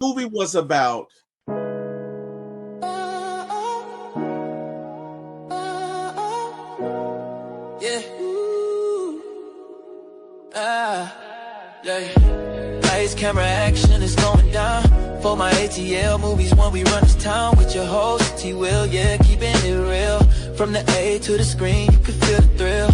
movie was about. Yeah. Yeah. Lights, camera, action is going down. For my ATL movies, when we run this town with your host, T-Will, yeah, keeping it real. From the A to the screen, you can feel the thrill.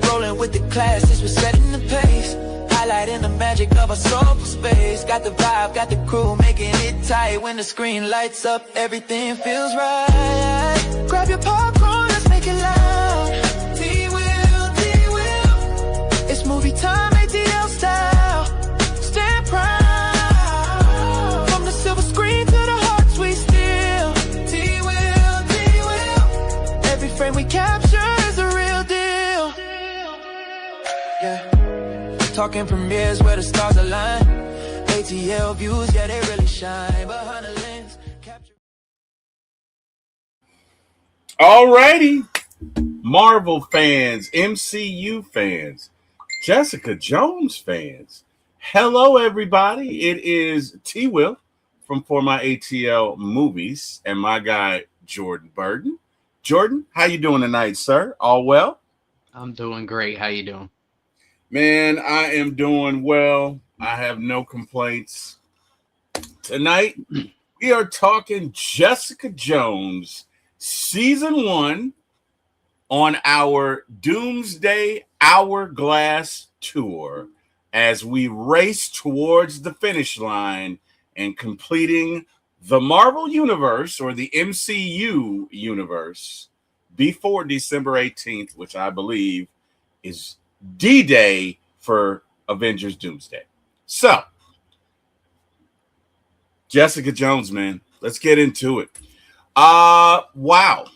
Rolling with the classics, we're setting the pace. Highlighting the magic of our soulful space. Got the vibe, got the crew, making it tight. When the screen lights up, everything feels right. Grab your popcorn, let's make it loud. T-Will, T-Will. It's movie time, ATL style. Stand proud. From the silver screen to the hearts we steal. T-Will, T-Will. Every frame we capture is a real deal. Yeah. Talking premieres where the stars align. ATL views, yeah, they really shine. Behind the lens, capture. Alrighty, Marvel fans, MCU fans, Jessica Jones fans. Hello, everybody. It is T-Will from For My ATL Movies and my guy Jordan Burden. Jordan, how you doing tonight, sir? All well? I'm doing great. How you doing? Man, I am doing well. I have no complaints. Tonight, we are talking Jessica Jones Season 1 on our Doomsday Hourglass tour as we race towards the finish line and completing the Marvel Universe or the MCU Universe before December 18th, which I believe is D-Day for Avengers Doomsday. So, Jessica Jones, man, let's get into it. Wow.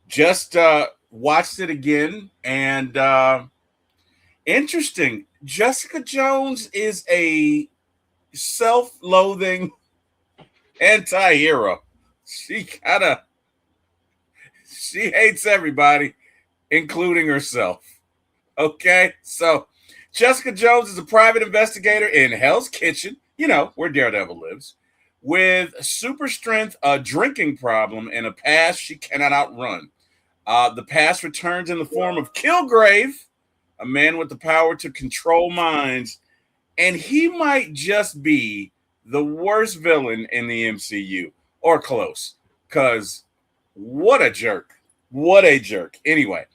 Just watched it again, and interesting. Jessica Jones is a self-loathing anti-hero. She hates everybody, including herself. Okay, so Jessica Jones is a private investigator in Hell's Kitchen, you know, where Daredevil lives, with super strength, a drinking problem, and a past she cannot outrun. The past returns in the form of Kilgrave, a man with the power to control minds, and he might just be the worst villain in the MCU, or close, because what a jerk. What a jerk. Anyway,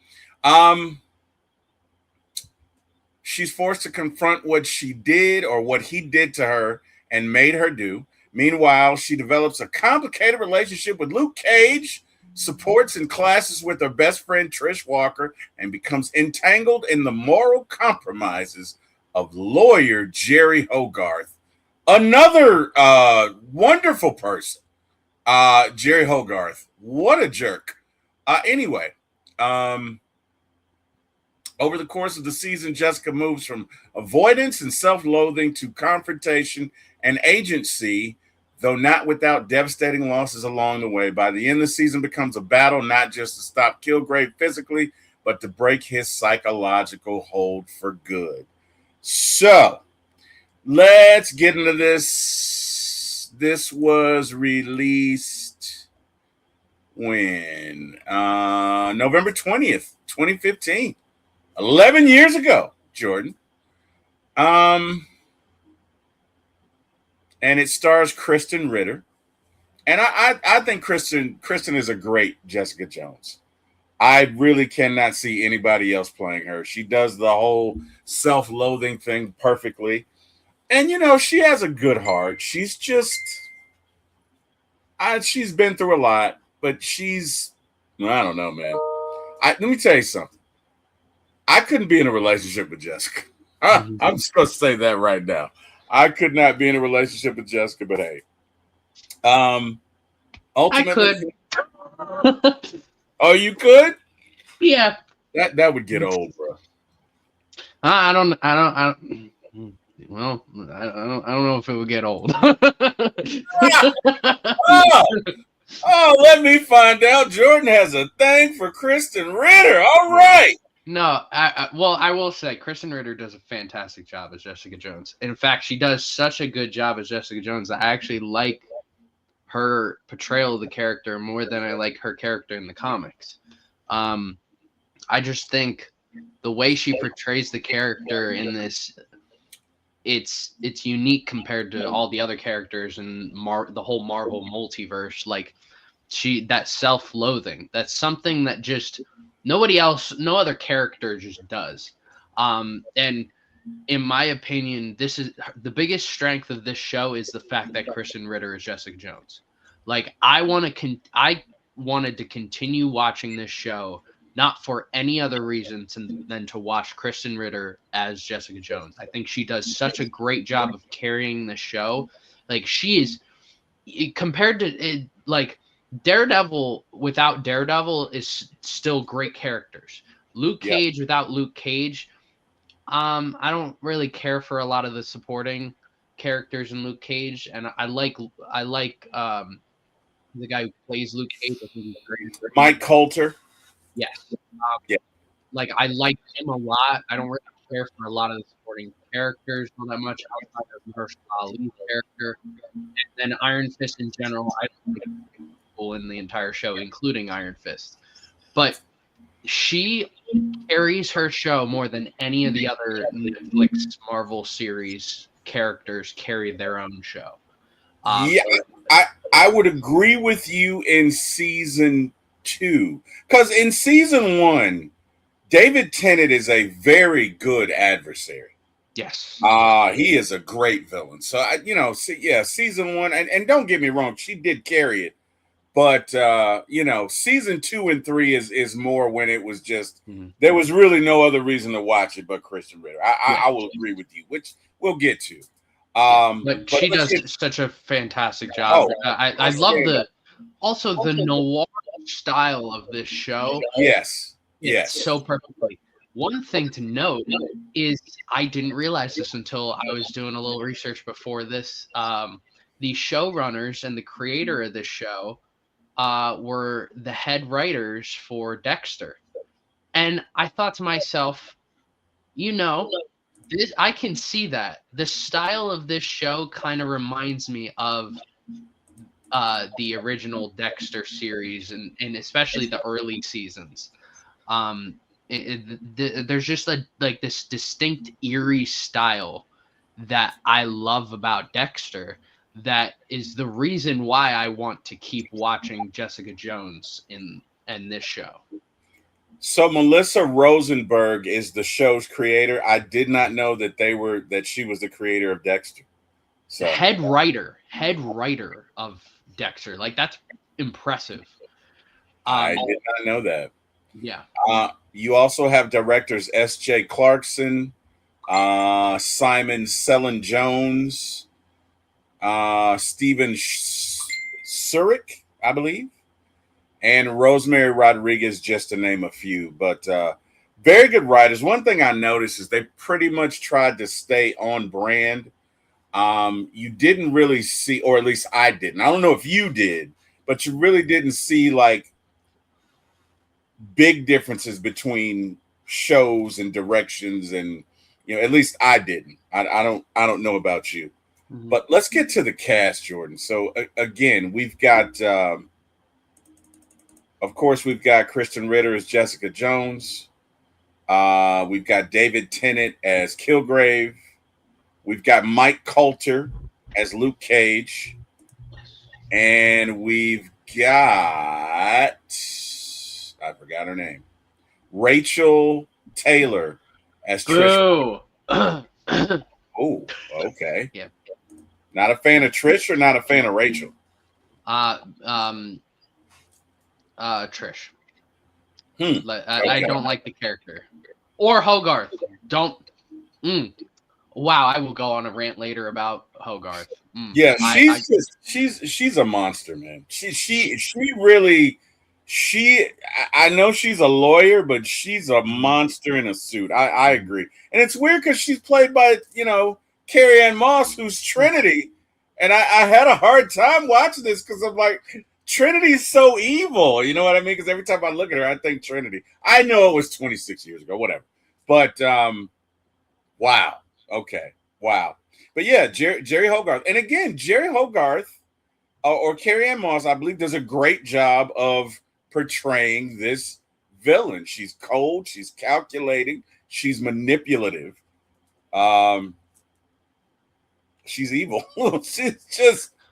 she's forced to confront what she did or what he did to her and made her do. Meanwhile, she develops a complicated relationship with Luke Cage, supports and clashes with her best friend Trish Walker, and becomes entangled in the moral compromises of lawyer Jerry Hogarth. Another wonderful person, Jerry Hogarth. What a jerk. Anyway, over the course of the season, Jessica moves from avoidance and self-loathing to confrontation and agency, though not without devastating losses along the way. By the end, the season becomes a battle not just to stop Kilgrave physically, but to break his psychological hold for good. So, let's get into this. This was released when? November 20th, 2015. 11 years ago, Jordan. And it stars Kristen Ritter. And I think Kristen is a great Jessica Jones. I really cannot see anybody else playing her. She does the whole self-loathing thing perfectly. And, you know, she has a good heart. She's just, she's been through a lot, but I don't know, man. Let me tell you something. I couldn't be in a relationship with Jessica. I'm just going to say that right now. I could not be in a relationship with Jessica, but hey. Ultimately, I could. Oh, you could? Yeah. That would get old, bro. I don't know if it would get old. Oh, let me find out. Jordan has a thing for Kristen Ritter. All right. No, well, I will say Kristen Ritter does a fantastic job as Jessica Jones. In fact, she does such a good job as Jessica Jones that I actually like her portrayal of the character more than I like her character in the comics. I just think the way she portrays the character in this, it's unique compared to all the other characters in the whole Marvel multiverse. Like that self-loathing, that's something that just nobody else, no other character just does. And in my opinion, this is the biggest strength of this show is the fact that Kristen Ritter is Jessica Jones. Like I wanted to continue watching this show not for any other reason than to watch Kristen Ritter as Jessica Jones. I think she does such a great job of carrying the show. Like she is compared to it, like Daredevil without Daredevil is still great characters. Luke Cage without Luke Cage, I don't really care for a lot of the supporting characters in Luke Cage, and I like the guy who plays Luke Cage. I think he's great. Mike Coulter. Yes. Yeah. Like I like him a lot. I don't really care for a lot of the supporting characters not that much outside of Mahershala Ali's character. And then Iron Fist in general, I don't think people in the entire show, including Iron Fist. But she carries her show more than any of the other Netflix Marvel series characters carry their own show. I would agree with you in season 2, because in season 1, David Tennant is a very good adversary. Yes. He is a great villain. So season 1, and don't get me wrong, she did carry it. But season 2 and 3 is more when it was just there was really no other reason to watch it but Kristen Ritter. I will agree with you, which we'll get to. But she does such a fantastic job. I love the noir style of this show. Yes. So perfectly. One thing to note is I didn't realize this until I was doing a little research before this. The showrunners and the creator of this show were the head writers for Dexter. And I thought to myself, I can see that. The style of this show kind of reminds me of the original Dexter series and especially the early seasons. There's just this distinct eerie style that I love about Dexter. That is the reason why I want to keep watching Jessica Jones in this show. So Melissa Rosenberg is the show's creator. I did not know that she was the creator of Dexter. So head writer of Dexter. Like that's impressive. I did not know that. Yeah. You also have directors S.J. Clarkson, Simon Sellen Jones, Steven Surik, I believe, and Rosemary Rodriguez, just to name a few. But very good writers. One thing I noticed is they pretty much tried to stay on brand. You didn't really see, or at least I didn't. I don't know if you did, but you really didn't see like big differences between shows and directions, and at least I didn't. I don't know about you. But let's get to the cast, Jordan. So again, we've got, of course, we've got Kristen Ritter as Jessica Jones. We've got David Tennant as Kilgrave. We've got Mike Coulter as Luke Cage. And we've got, I forgot her name, Rachel Taylor as Trish. Oh, okay. Yeah. Not a fan of Trish or not a fan of Rachel? Trish. Okay. I don't like the character. Or Hogarth. Don't. Wow, I will go on a rant later about Hogarth. Yeah, she's a monster, man. She really. I know she's a lawyer, but she's a monster in a suit. I agree. And it's weird because she's played by, Carrie-Anne Moss, who's Trinity. And I had a hard time watching this because I'm like, Trinity's so evil. You know what I mean? Because every time I look at her, I think Trinity. I know it was 26 years ago, whatever. But wow. Okay. Wow. But yeah, Jerry Hogarth. And again, Jerry Hogarth or Carrie-Anne Moss, I believe, does a great job of portraying this villain. She's cold. She's calculating. She's manipulative. She's evil.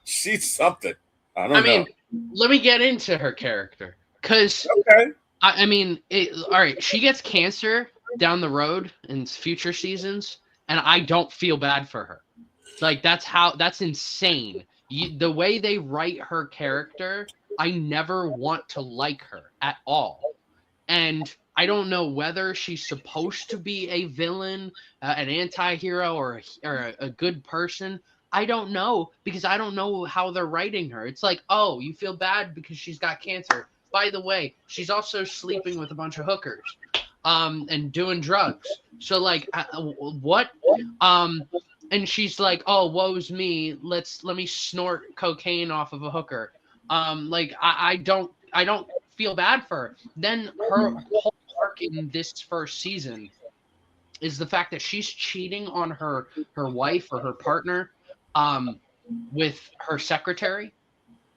she's something. I mean, let me get into her character. Because, okay. I mean, all right, she gets cancer down the road in future seasons, and I don't feel bad for her. Like, that's insane. The way they write her character, I never want to like her at all. And I don't know whether she's supposed to be a villain, an anti-hero, or a good person. I don't know, because I don't know how they're writing her. It's like, oh, you feel bad because she's got cancer. By the way, she's also sleeping with a bunch of hookers and doing drugs. So, like, what? And she's like, oh, woe's me. Let me snort cocaine off of a hooker. Like, I don't feel bad for her. Then her whole arc in this first season is the fact that she's cheating on her wife or her partner with her secretary.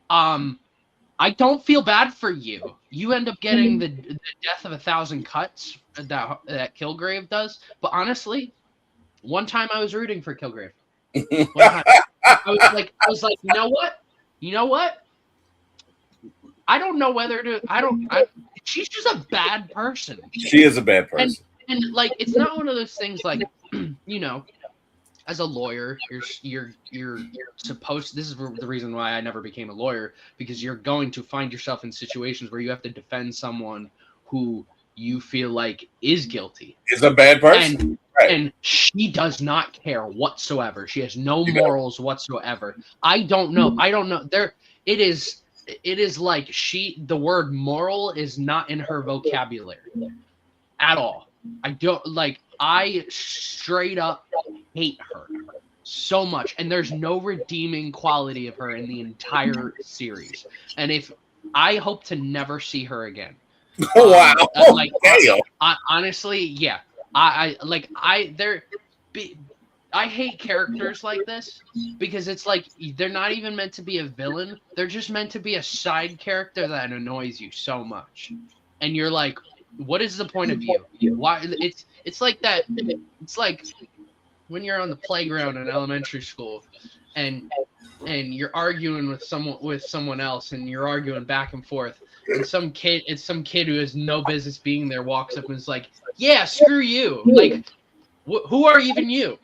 I don't feel bad for you. You end up getting the death of 1,000 cuts that Kilgrave does. But honestly, one time I was rooting for Kilgrave. One time I was like, you know what? I don't know whether to. She's just a bad person. She is a bad person. And like, it's not one of those things like, you know, as a lawyer, you're supposed. This is the reason why I never became a lawyer, because you're going to find yourself in situations where you have to defend someone who you feel like is guilty. Is a bad person. And she does not care whatsoever. She has no morals whatsoever. I don't know. There, it is like the word moral is not in her vocabulary at all. I straight up hate her so much, and there's no redeeming quality of her in the entire series. And I hope to never see her again. Wow. Honestly, yeah. I hate characters like this, because it's like they're not even meant to be a villain. They're just meant to be a side character that annoys you so much. And you're like, what is the point of view? Why? It's like that. It's like when you're on the playground in elementary school and you're arguing with someone else, and you're arguing back and forth, and some kid who has no business being there walks up and is like, yeah, screw you. Like, who are even you?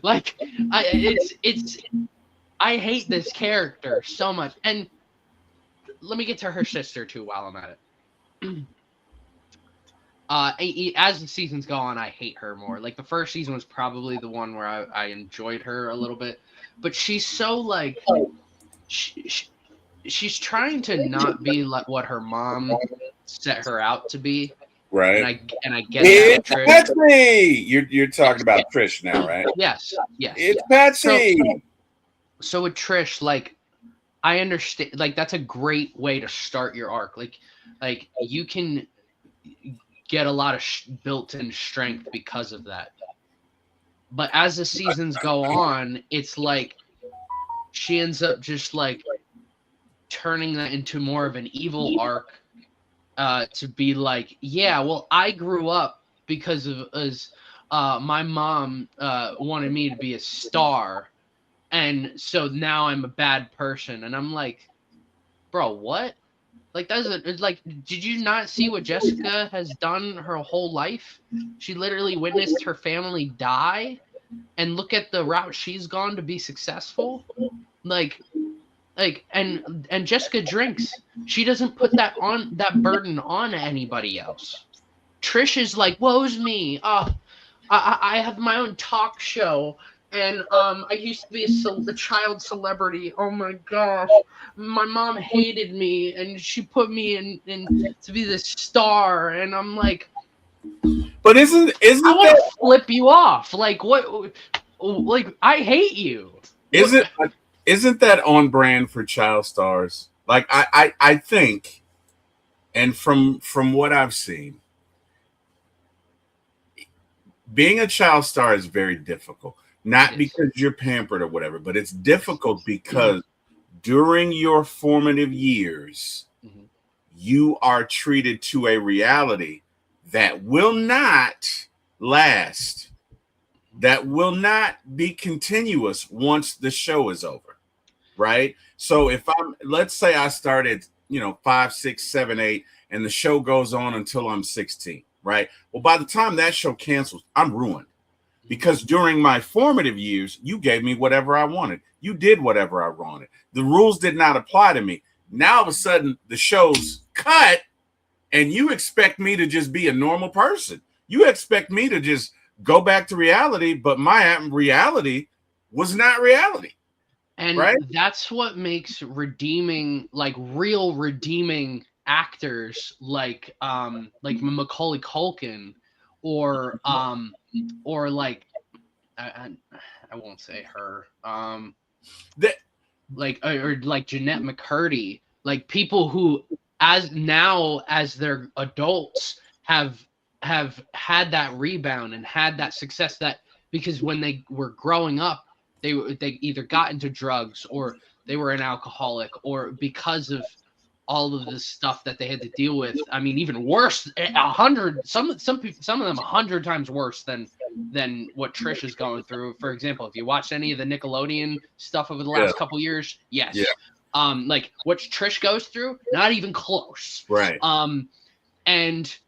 Like, I hate this character so much. And let me get to her sister too while I'm at it. As the seasons go on, I hate her more. Like, the first season was probably the one where I enjoyed her a little bit, but she's so like, she's trying to not be like what her mom set her out to be. Right. And I get that. Patsy! You're talking about Trish now, right? Yes. It's Patsy. So with Trish, like, I understand, like, that's a great way to start your arc. Like you can get a lot of built-in strength because of that. But as the seasons go on, it's like she ends up just like turning that into more of an evil arc, to be like, yeah, well, I grew up because of my mom wanted me to be a star, and so now I'm a bad person. And I'm like, bro, what? Like, did you not see what Jessica has done her whole life? She literally witnessed her family die, and look at the route she's gone to be successful. And Jessica drinks. She doesn't put that burden on anybody else. Trish is like, woe's me. I have my own talk show, and I used to be a child celebrity. Oh my gosh, my mom hated me, and she put me in to be this star. And I'm like, but isn't I want to flip you off? Like, what? Like, I hate you. Isn't that on brand for child stars? Like I think, and from what I've seen, being a child star is very difficult. Not because you're pampered or whatever, but it's difficult because during your formative years, you are treated to a reality that will not last, that will not be continuous once the show is over, right? So if let's say I started, 5, 6, 7, 8, and the show goes on until I'm 16, right? Well, by the time that show cancels, I'm ruined. Because during my formative years, you gave me whatever I wanted. You did whatever I wanted. The rules did not apply to me. Now, all of a sudden, the show's cut, and you expect me to just be a normal person. You expect me to just go back to reality, but my reality was not reality. And right? That's what makes redeeming, like real redeeming actors like Macaulay Culkin or like I won't say her That, or like Jeanette McCurdy, like people who as they're adults have had that rebound and had that success, that because when they were growing up they either got into drugs or they were an alcoholic, or because of all of this stuff that they had to deal with. I mean, even worse, 100, some of them 100 times worse than what Trish is going through. For example, if you watched any of the Nickelodeon stuff over the last couple years, yes. Yeah. Like what Trish goes through, not even close. Right. And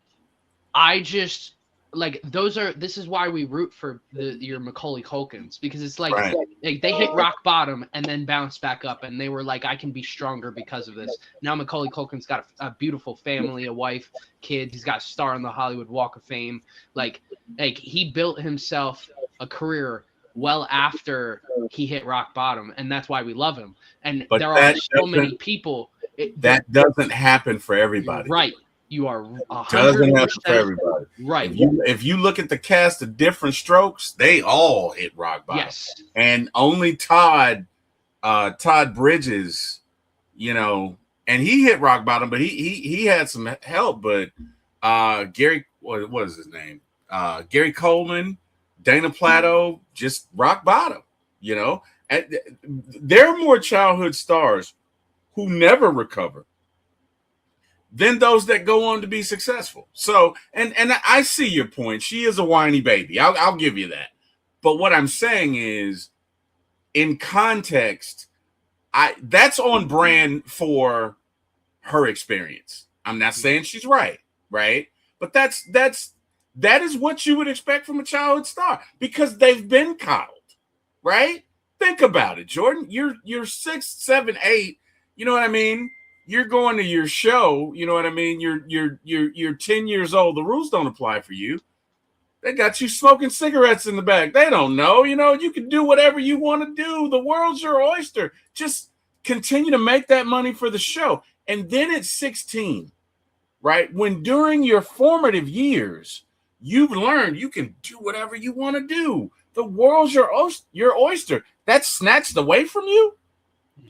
I just like this is why we root for your Macaulay Culkins, because it's like, Right. they hit rock bottom and then bounced back up, and they were like, I can be stronger because of this. Now Macaulay Culkin's got a beautiful family, a wife, kids. He's got a star on the Hollywood Walk of Fame. Like he built himself a career well after he hit rock bottom, and that's why we love him. And But there are so many people that doesn't happen for everybody. Right. You are 100% doesn't happen for everybody. Right. If you look at the cast of Different Strokes, they all hit rock bottom. Yes. And only Todd Bridges, and he hit rock bottom, but he had some help. But Gary, what is his name? Gary Coleman, Dana Plato, just rock bottom. And there are more childhood stars who never recover than those that go on to be successful. So, and I see your point. She is a whiny baby. I'll give you that. But what I'm saying is, in context, that's on brand for her experience. I'm not saying she's right? But that is what you would expect from a childhood star, because they've been coddled, right? Think about it, Jordan. You're 6, 7, 8. You know what I mean? You're going to your show, you know what I mean? You're 10 years old. The rules don't apply for you. They got you smoking cigarettes in the back. They don't know. You can do whatever you want to do. The world's your oyster. Just continue to make that money for the show. And then at 16, right, when during your formative years, you've learned you can do whatever you want to do. The world's your oyster. That's snatched away from you.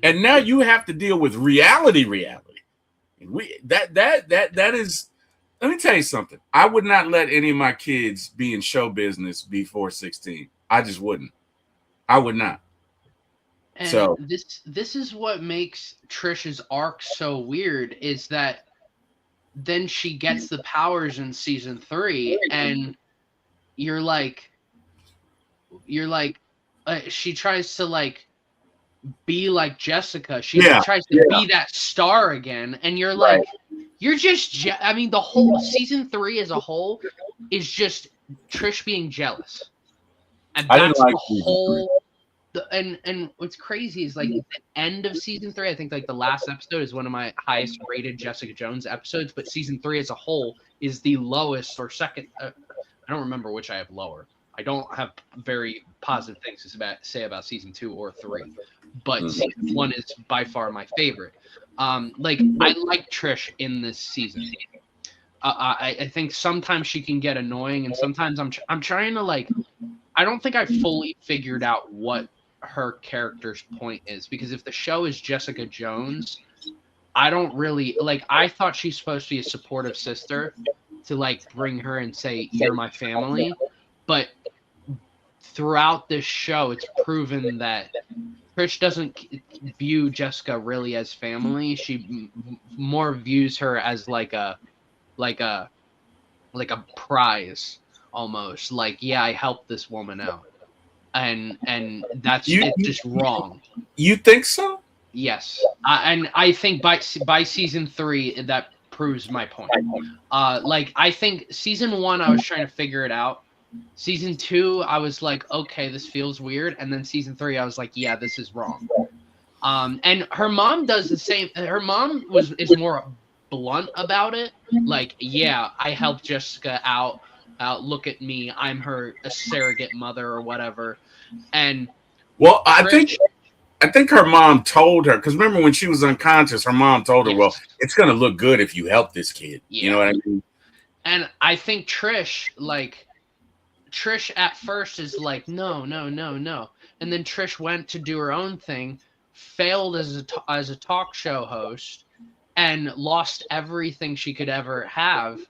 And now you have to deal with reality. And that is, let me tell you something. I would not let any of my kids be in show business before 16. I just wouldn't. I would not. And so this is what makes Trish's arc so weird, is that then she gets the powers in season 3, and you're like she tries to like be like Jessica. She tries to be that star again, and you're like, you're just I mean, the whole season 3 as a whole is just Trish being jealous, and that's the whole. And what's crazy is like at the end of season 3, I think like the last episode is one of my highest rated Jessica Jones episodes, but season 3 as a whole is the lowest or second. I don't remember which I have lower. I don't have very positive things to say about season 2 or 3, but season 1 is by far my favorite. I like Trish in this season. I think sometimes she can get annoying, and sometimes I'm trying to like. I don't think I fully figured out what her character's point is, because if the show is Jessica Jones, I don't really like. I thought she's supposed to be a supportive sister to like bring her and say you're my family, but throughout this show, it's proven that Trish doesn't view Jessica really as family. She more views her as like a like a like a prize almost. Like, yeah, I helped this woman out, and that's You it's just wrong. you think so? Yes, and I think by season 3 that proves my point. Like I think season 1 I was trying to figure it out. Season 2 I was like, okay, this feels weird, and then season 3 I was like, yeah, this is wrong. And her mom does the same. Her mom is more blunt about it. Like, yeah, I helped Jessica out. Look at me, I'm her a surrogate mother or whatever. And Well, Trish, I think her mom told her, because remember when she was unconscious, her mom told her, yes, "Well, it's going to look good if you help this kid." yeah. You know what I mean? And I think Trish at first is like, no, no, no, no. And then Trish went to do her own thing, failed as a talk show host, and lost everything she could ever have,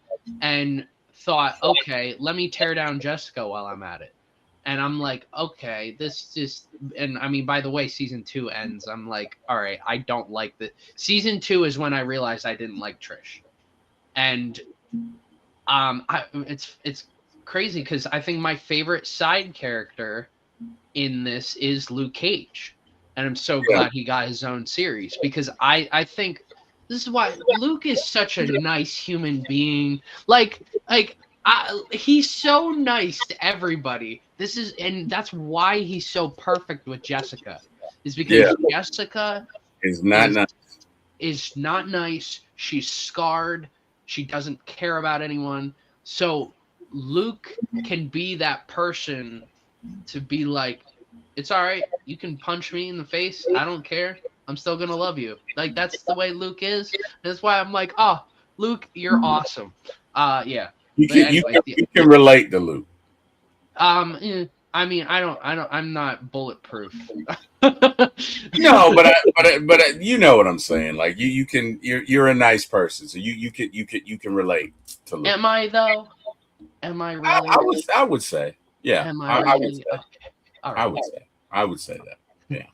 and thought, okay, let me tear down Jessica while I'm at it. And I'm like, okay, this just, and I mean, by the way, season 2 ends. I'm like, all right, I don't like the season 2 is when I realized I didn't like Trish. And it's crazy because I think my favorite side character in this is Luke Cage, and I'm so glad he got his own series because I think this is why Luke is such a nice human being. He's so nice to everybody. And that's why he's so perfect with Jessica, is because Jessica It's not nice. is not nice. She's scarred. She doesn't care about anyone. So Luke can be that person to be like, it's all right. You can punch me in the face. I don't care. I'm still going to love you. Like, that's the way Luke is. That's why I'm like, oh, Luke, you're awesome. Yeah. You can relate to Luke. I mean, I'm not bulletproof. No, but you know what I'm saying. Like you're a nice person, so you can relate to Luke. Am I though? Am I really? I would say, yeah. Am I really? Okay. All right. I would say that. Yeah.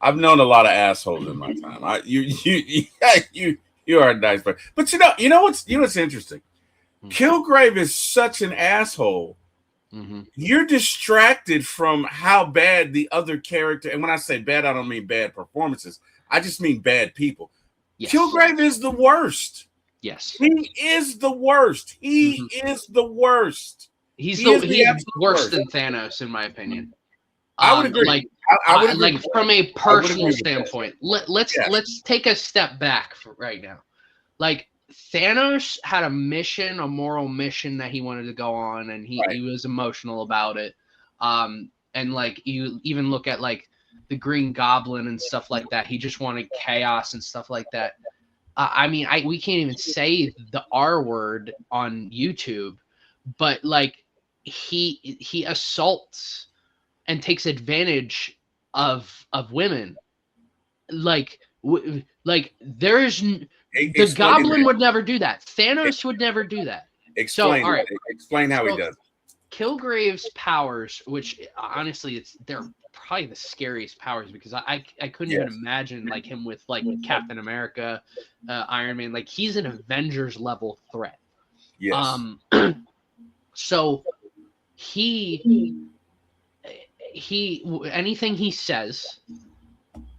I've known a lot of assholes in my time. You are a nice person, but you know what's interesting. Mm-hmm. Kilgrave is such an asshole. Mm-hmm. You're distracted from how bad the other character, and when I say bad, I don't mean bad performances. I just mean bad people. Yes. Kilgrave is the worst. Yes, he is the worst. He is the worst. He's worse than Thanos, in my opinion. I would agree. I would agree. Like from a personal standpoint. Let's take a step back right now. Like, Thanos had a mission, a moral mission that he wanted to go on, and he was emotional about it. And like, you even look at like the Green Goblin and stuff like that. He just wanted chaos and stuff like that. I mean, we can't even say the R word on YouTube, but like he assaults and takes advantage of women. Like there's the Goblin would never do that. Thanos would never do that. Explain how he does. Kilgrave's powers, which honestly they're probably the scariest powers, because I couldn't even imagine like him with like Captain America, Iron Man. Like, he's an Avengers level threat. Yes. So he anything he says,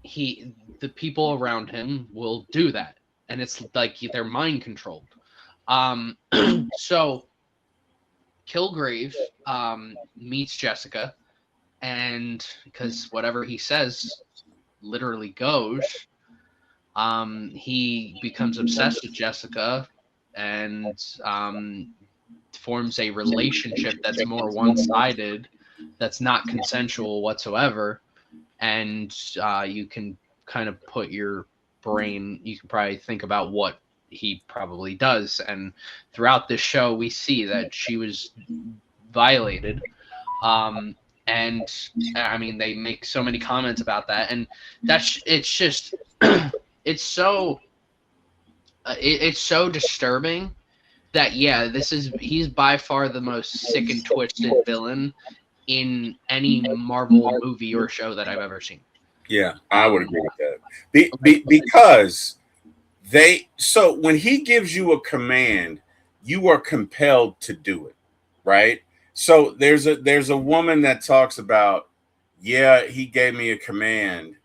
the people around him will do that, and it's like they're mind controlled. So Kilgrave meets Jessica, and because whatever he says literally goes, he becomes obsessed with Jessica and forms a relationship that's more one-sided, that's not consensual whatsoever. And you can kind of put your brain, you can probably think about what he probably does. And throughout this show, we see that she was violated. And I mean, they make so many comments about that, and it's just it's so it's so disturbing that he's by far the most sick and twisted villain in any Marvel movie or show that I've ever seen. Yeah, I would agree with that. Because so when he gives you a command, you are compelled to do it, right? So there's a woman that talks about, yeah, he gave me a command,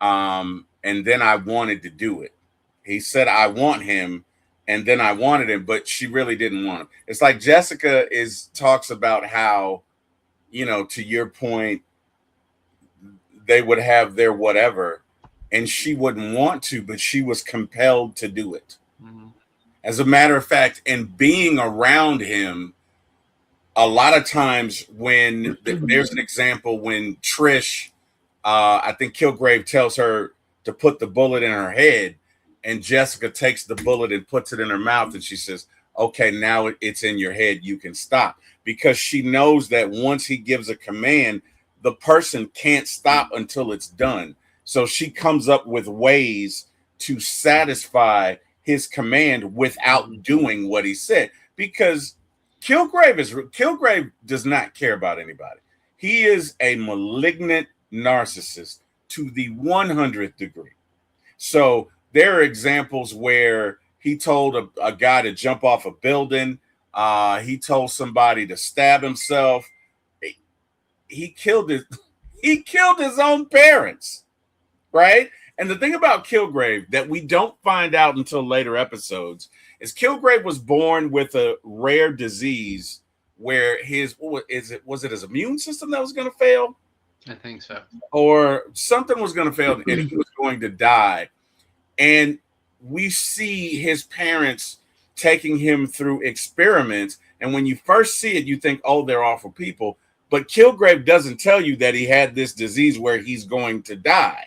and then I wanted to do it. He said I want him, and then I wanted him, but she really didn't want him. It's like Jessica talks about how, to your point, they would have their whatever, and she wouldn't want to, but she was compelled to do it. Mm-hmm. As a matter of fact, in being around him, a lot of times when there's an example when Trish, I think Kilgrave tells her to put the bullet in her head, and Jessica takes the bullet and puts it in her mouth, and she says, okay, now it's in your head, you can stop. Because she knows that once he gives a command, the person can't stop until it's done. So she comes up with ways to satisfy his command without doing what he said. Because Kilgrave does not care about anybody. He is a malignant narcissist to the 100th degree. So there are examples where he told a guy to jump off a building. He told somebody to stab himself. He killed his own parents, right? And the thing about Kilgrave that we don't find out until later episodes is Kilgrave was born with a rare disease where was it his immune system that was going to fail? I think so. Or something was going to fail and he was going to die. And we see his parents taking him through experiments. And when you first see it, you think, oh, they're awful people. But Kilgrave doesn't tell you that he had this disease where he's going to die.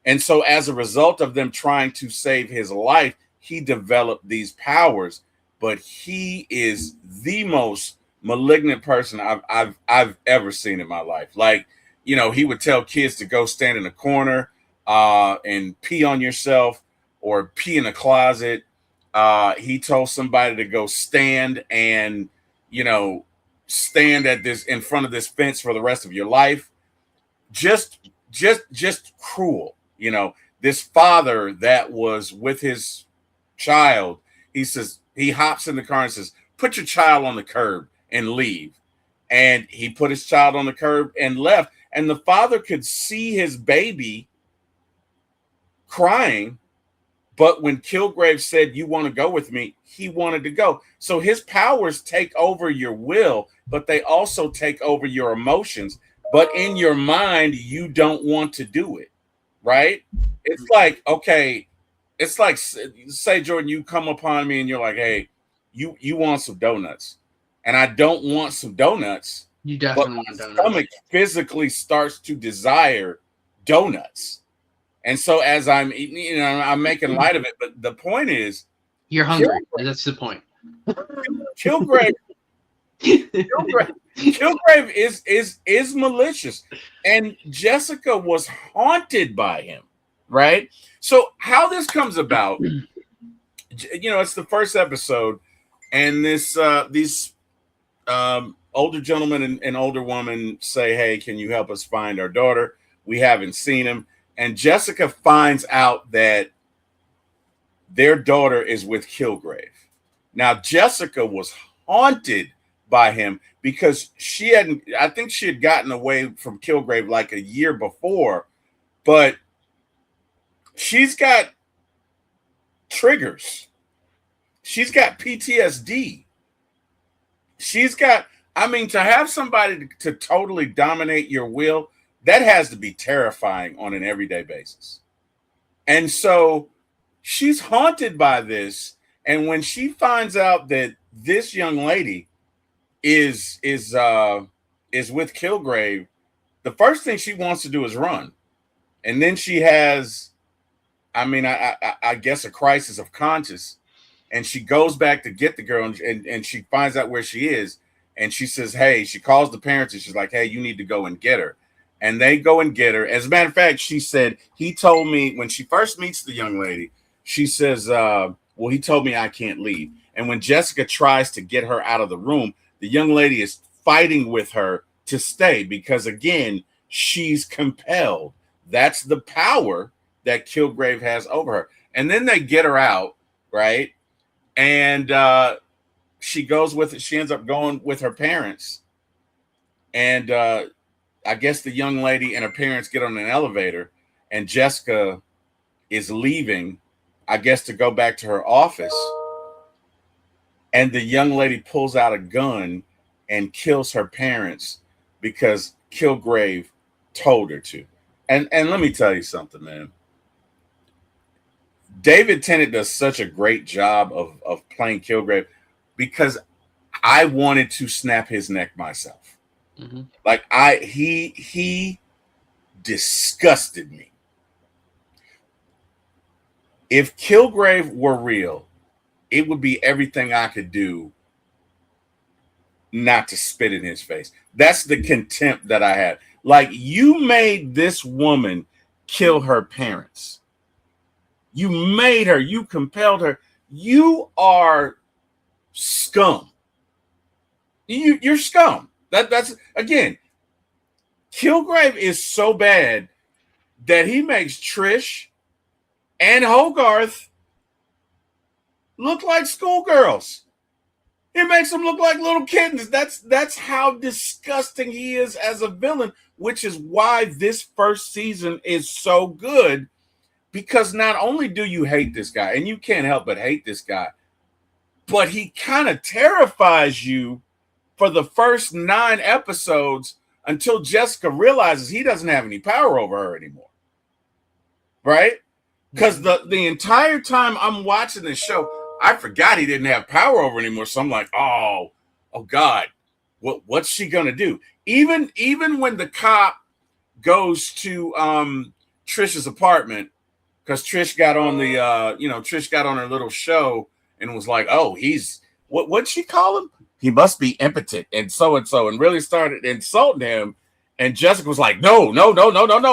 And so as a result of them trying to save his life, he developed these powers. But he is the most malignant person I've ever seen in my life. Like, he would tell kids to go stand in a corner and pee on yourself or pee in a closet. He told somebody to go stand and, stand in front of this fence for the rest of your life. Just cruel. This father that was with his child, he hops in the car and says, put your child on the curb and leave. And he put his child on the curb and left. And the father could see his baby crying. But when Kilgrave said, you want to go with me, he wanted to go. So his powers take over your will, but they also take over your emotions. But in your mind, you don't want to do it, right? It's like, okay, it's like, say, Jordan, you come upon me and you're like, hey, you want some donuts. And I don't want some donuts. You definitely want donuts. My stomach physically starts to desire donuts. And so as I'm eating, I'm making light of it. But the point is, you're hungry. That's the point. Kilgrave is malicious. And Jessica was haunted by him, right? So how this comes about, it's the first episode, and these older gentleman and older woman say, hey, can you help us find our daughter? We haven't seen him. And Jessica finds out that their daughter is with Kilgrave. Now, Jessica was haunted by him because I think she had gotten away from Kilgrave like a year before, but she's got triggers. She's got PTSD. To have somebody to totally dominate your will, that has to be terrifying on an everyday basis. And so she's haunted by this. And when she finds out that this young lady is with Kilgrave, the first thing she wants to do is run. And then she has, I guess, a crisis of conscience. And she goes back to get the girl and she finds out where she is. And she says, hey, she calls the parents and she's like, hey, you need to go and get her. And they go and get her. As a matter of fact, she said, he told me when she first meets the young lady, she says, Well, he told me I can't leave. And when Jessica tries to get her out of the room, the young lady is fighting with her to stay because, again, she's compelled. That's the power that Kilgrave has over her. And then they get her out, right? And she ends up going with her parents. And I guess the young lady and her parents get on an elevator, and Jessica is leaving, I guess, to go back to her office. And the young lady pulls out a gun and kills her parents because Kilgrave told her to. And let me tell you something, man. David Tennant does such a great job of playing Kilgrave because I wanted to snap his neck myself. Mm-hmm. Like he disgusted me. If Kilgrave were real, it would be everything I could do not to spit in his face. That's the contempt that I had. Like, you made this woman kill her parents. You made her, you compelled her. You are scum. You're scum. That's again, Kilgrave is so bad that he makes Trish and Hogarth look like schoolgirls. He makes them look like little kittens. That's how disgusting he is as a villain, which is why this first season is so good, because not only do you hate this guy, and you can't help but hate this guy, but he kind of terrifies you for the first 9 episodes until Jessica realizes he doesn't have any power over her anymore. Right? Because the entire time I'm watching this show, I forgot he didn't have power over anymore. So I'm like, oh God, what's she gonna do? Even when the cop goes to Trish's apartment, because Trish got on the Trish got on her little show and was like, oh, he's what'd she call him? He must be impotent and so, and really started insulting him. And Jessica was like, no,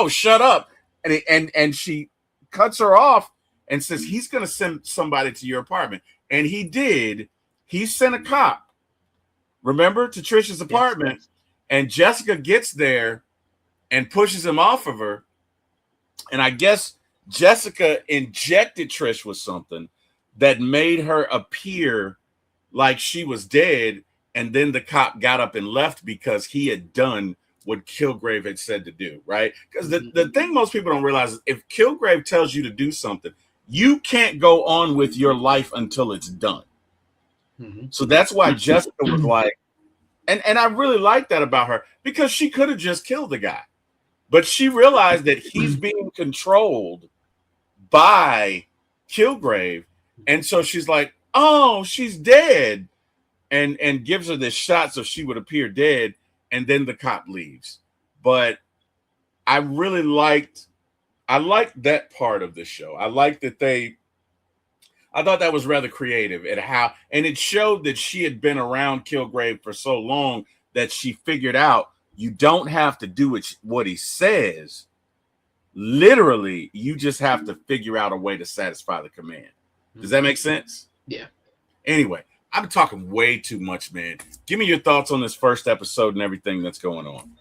shut up. And she cuts her off and says, he's going to send somebody to your apartment. And he did. He sent a cop, remember, to Trish's apartment. Yes. And Jessica gets there and pushes him off of her. And I guess Jessica injected Trish with something that made her appear like she was dead, and then the cop got up and left because he had done what Kilgrave had said to do, right? Because the thing most people don't realize is if Kilgrave tells you to do something, you can't go on with your life until it's done. Mm-hmm. So that's why Jessica was like, and I really like that about her, because she could have just killed the guy. But she realized that he's being controlled by Kilgrave, and so she's like, oh, she's dead, and gives her this shot so she would appear dead, and then the cop leaves. But I really liked that part of the show. I liked that I thought that was rather creative and it showed that she had been around Kilgrave for so long that she figured out you don't have to do what he says. Literally, you just have to figure out a way to satisfy the command. Does that make sense? Yeah. Anyway, I'm talking way too much, man. Give me your thoughts on this first episode and everything that's going on.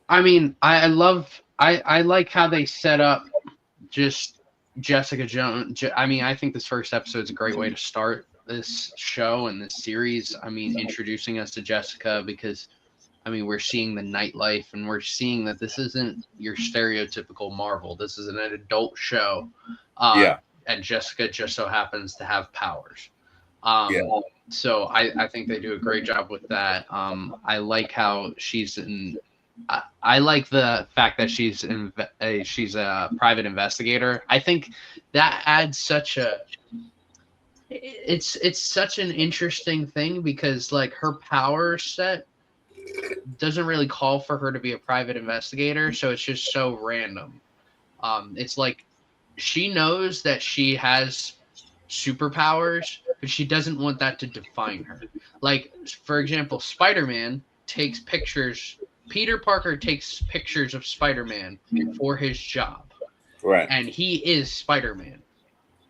I mean, I like how they set up just Jessica Jones. I mean, I think this first episode is a great way to start this show and this series. I mean, introducing us to Jessica, because I mean, we're seeing the nightlife, and we're seeing that this isn't your stereotypical Marvel. This is an adult show. And Jessica just so happens to have powers. So I think they do a great job with that. I like how she's in. I like the fact that she's a private investigator. I think that adds such a. It's such an interesting thing, because like her power set doesn't really call for her to be a private investigator, so it's just so random. It's like she knows that she has superpowers, but she doesn't want that to define her. Like, for example, Spider-Man takes pictures. Peter Parker takes pictures of Spider-Man for his job. Right. And he is Spider-Man.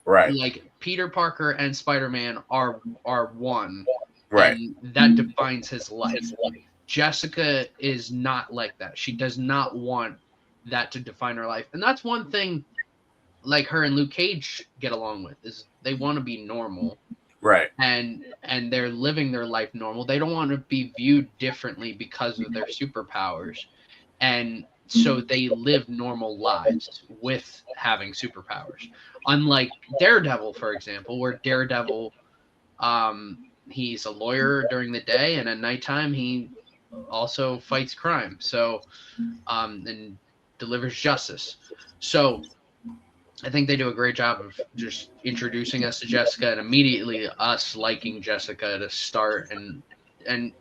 Right. Like, Peter Parker and Spider-Man are one, Right. and that defines his life. Jessica is not like that. She does not want that to define her life, and that's one thing. Like her and Luke Cage get along with is they want to be normal, Right. and they're living their life normal. They don't want to be viewed differently because of their superpowers, and so they live normal lives with having superpowers. Unlike Daredevil, for example, where Daredevil, he's a lawyer during the day, and at nighttime he also fights crime. So, and delivers justice. So I think they do a great job of just introducing us to Jessica and immediately us liking Jessica to start. And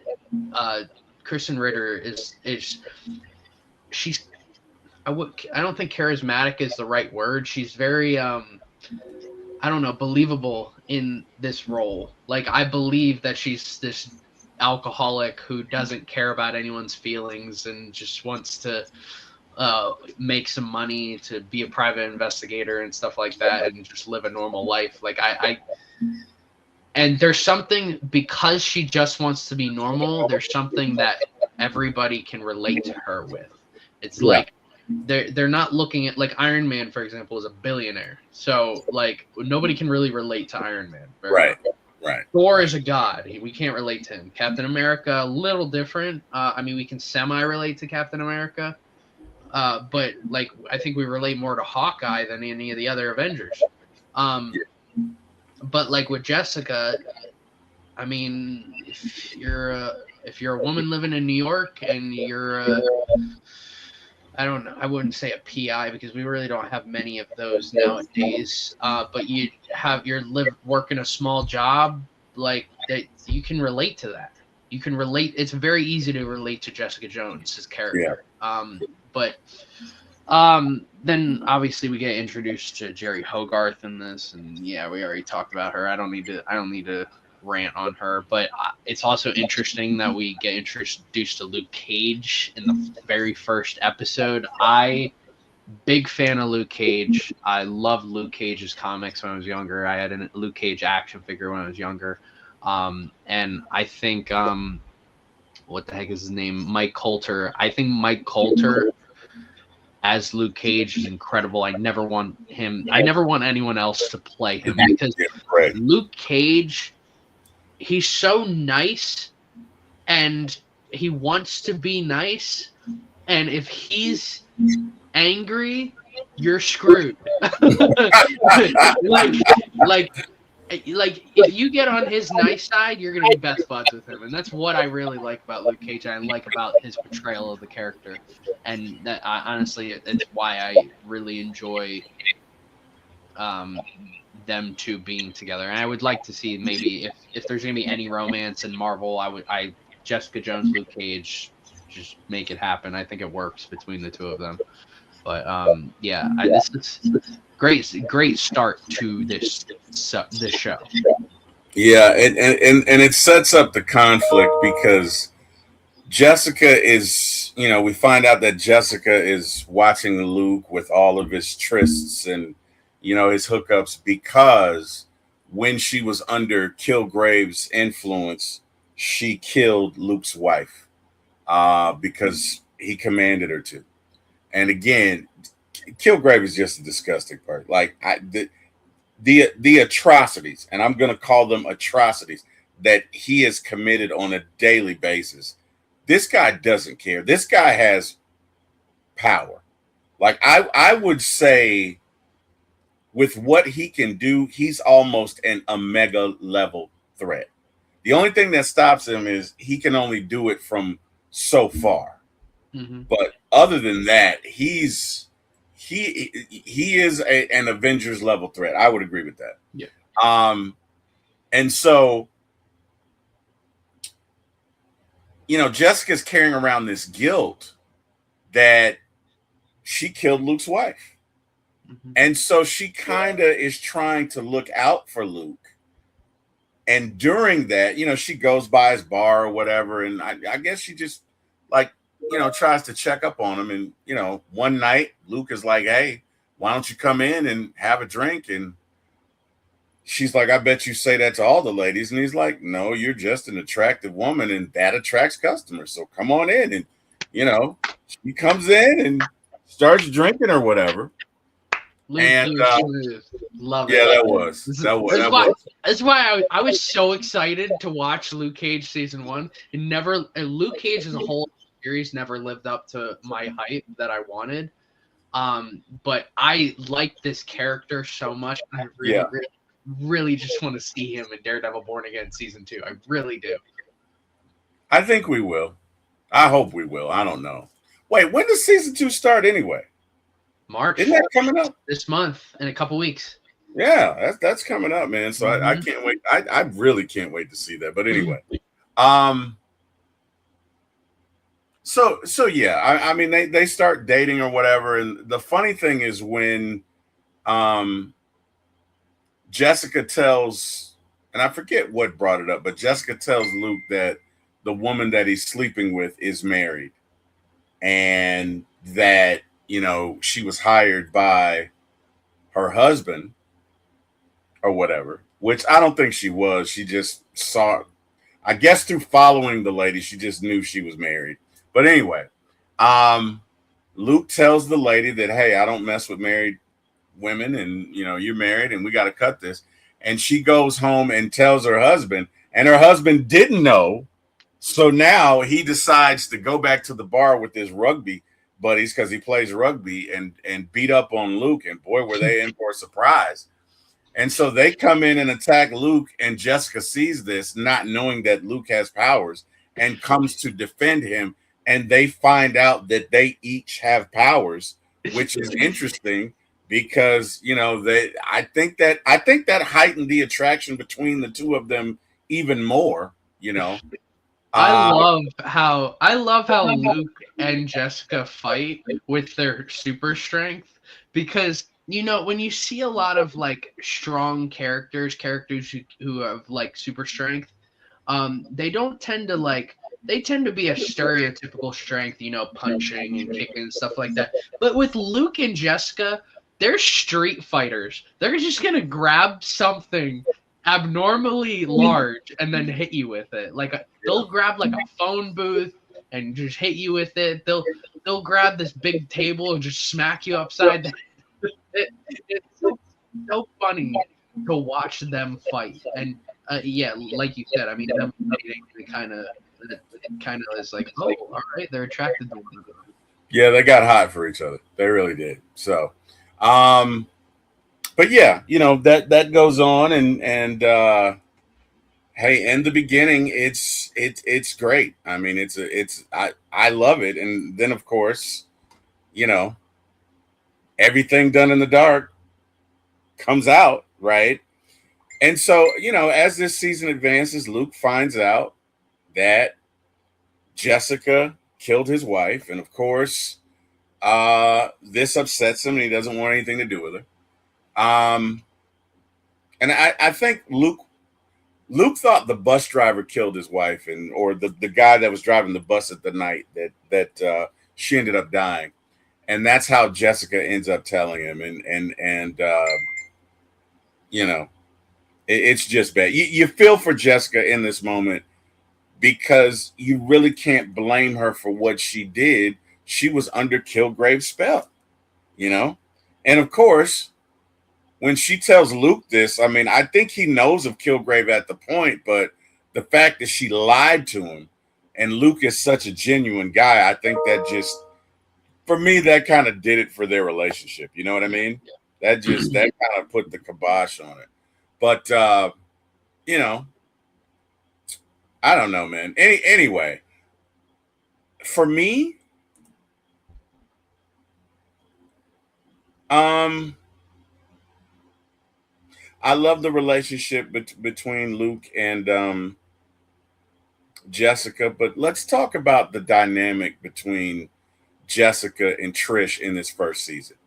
Kristen Ritter is she's I don't think charismatic is the right word. She's very I don't know, believable in this role. Like I believe that she's this alcoholic who doesn't care about anyone's feelings and just wants to make some money to be a private investigator and stuff like that and just live a normal life. Like and there's something, because she just wants to be normal, there's something that everybody can relate to her with. It's like they're not looking at, like, Iron Man, for example, is a billionaire. So like nobody can really relate to Iron Man. Right. Right. Thor is a god. We can't relate to him. Captain America, a little different. I mean, we can semi-relate to Captain America. But like I think we relate more to Hawkeye than any of the other Avengers. But like with Jessica, I mean, if you're a woman living in New York and you're I don't know, I wouldn't say a PI because we really don't have many of those nowadays. But you're working a small job, like that, you can relate to that. You can relate. It's very easy to relate to Jessica Jones' character. Yeah. But then obviously we get introduced to Jerry Hogarth in this, and yeah, we already talked about her. I don't need to rant on her, but it's also interesting that we get introduced to Luke Cage in the very first episode. Big fan of Luke Cage. I loved Luke Cage's comics when I was younger. I had a Luke Cage action figure when I was younger. And I think what the heck is his name? Mike Coulter. I think Mike Coulter as Luke Cage is incredible. I never want anyone else to play him because Luke Cage, he's so nice and he wants to be nice. And if he's angry, you're screwed. like if you get on his nice side, you're gonna be best buds with him, and that's what I really like about Luke Cage. I like about his portrayal of the character, and that honestly, it's why I really enjoy them two being together. And I would like to see maybe if there's gonna be any romance in Marvel, Jessica Jones, Luke Cage, just make it happen. I think it works between the two of them. But this is great start to this show. Yeah, and it sets up the conflict because Jessica is, we find out that Jessica is watching Luke with all of his trysts and, his hookups because when she was under Kilgrave's influence, she killed Luke's wife because he commanded her to. And again, Kilgrave is just a disgusting part. Like the atrocities, and I'm going to call them atrocities, that he has committed on a daily basis. This guy doesn't care. This guy has power. Like I would say, with what he can do, he's almost an Omega level threat. The only thing that stops him is he can only do it from so far. Mm-hmm. But other than that, he is an Avengers level threat. I would agree with that. Yeah. And so, Jessica's carrying around this guilt that she killed Luke's wife. Mm-hmm. And so she kind of is trying to look out for Luke. And during that, she goes by his bar or whatever. And I guess she just tries to check up on him. And, one night Luke is like, hey, why don't you come in and have a drink? And she's like, I bet you say that to all the ladies. And he's like, no, you're just an attractive woman and that attracts customers. So come on in. And, she comes in and starts drinking or whatever. Luke, And you were smooth. Love it. yeah, that was. That's why I was so excited to watch Luke Cage season 1. Luke Cage as a whole series never lived up to my hype that I wanted. But I like this character so much. I really just want to see him in Daredevil Born Again season 2. I really do. I think we will. I hope we will. I don't know. Wait, when does season 2 start anyway? March. Isn't that coming up? This month, in a couple weeks. Yeah, that's coming up, man. So I can't wait. I really can't wait to see that. But anyway, So yeah, I mean they start dating or whatever, and the funny thing is when Jessica tells, and I forget what brought it up, but Jessica tells Luke that the woman that he's sleeping with is married, and that she was hired by her husband or whatever, which I don't think she was. She just saw, I guess through following the lady, she just knew she was married. But anyway, Luke tells the lady that, hey, I don't mess with married women, and you're married and we got to cut this. And she goes home and tells her husband, and her husband didn't know. So now he decides to go back to the bar with his rugby buddies, because he plays rugby, and beat up on Luke. And boy, were they in for a surprise. And so they come in and attack Luke, and Jessica sees this, not knowing that Luke has powers, and comes to defend him. And they find out that they each have powers, which is interesting because I think that heightened the attraction between the two of them even more. I love how Luke and Jessica fight with their super strength, because when you see a lot of like strong characters who have like super strength, they tend to be a stereotypical strength, punching and kicking and stuff like that. But with Luke and Jessica, they're street fighters. They're just gonna grab something abnormally large and then hit you with it. They'll grab like a phone booth and just hit you with it. They'll grab this big table and just smack you upside down. It's so funny to watch them fight. And yeah, like you said, I mean, them fighting, it kind of is like, oh, all right, they're attracted to one another. Yeah, they got hot for each other. They really did. So, but yeah, that goes on, and hey, in the beginning, it's great. I mean, I love it, and then of course, everything done in the dark comes out, right? And so, as this season advances, Luke finds out that Jessica killed his wife, and of course, this upsets him, and he doesn't want anything to do with her. And I think Luke thought the bus driver killed his wife, or the guy that was driving the bus at the night that she ended up dying, and that's how Jessica ends up telling him, and it's just bad. You feel for Jessica in this moment, because you really can't blame her for what she did. She was under Kilgrave's spell, and of course, when she tells Luke this, I mean, I think he knows of Kilgrave at the point, but the fact that she lied to him, and Luke is such a genuine guy, I think that just, for me, that kind of did it for their relationship. You know what I mean? That kind of put the kibosh on it. But I don't know, man. Anyway, for me, I love the relationship between Luke and Jessica, but let's talk about the dynamic between Jessica and Trish in this first season.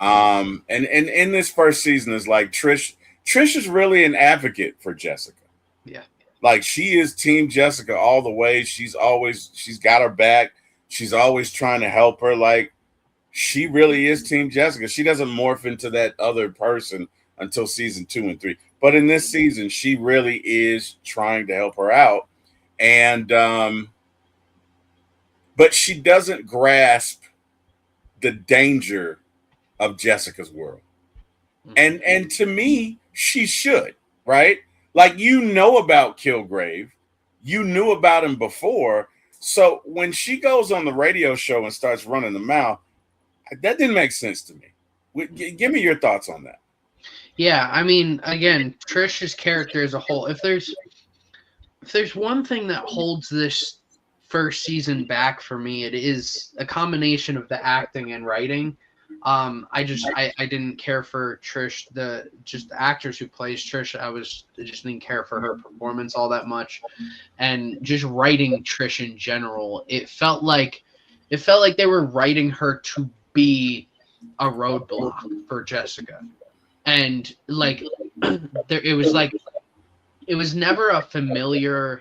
And in this first season is like Trish is really an advocate for Jessica. Yeah. Like, she is team Jessica all the way. She's got her back. She's always trying to help her. Like, she really is team Jessica. She doesn't morph into that other person until season 2 and 3. But in this season, she really is trying to help her out. And, but she doesn't grasp the danger of Jessica's world. And to me, she should, right? Like, you know about Kilgrave. You knew about him before. So when she goes on the radio show and starts running the mouth, that didn't make sense to me. Give me your thoughts on that. Yeah, I mean, again, Trish's character as a whole, if there's one thing that holds this first season back for me, it is a combination of the acting and writing. I didn't care for Trish, the actress who plays Trish. I just didn't care for her performance all that much, and just writing Trish in general, it felt like they were writing her to be a roadblock for Jessica, and like it was never a familial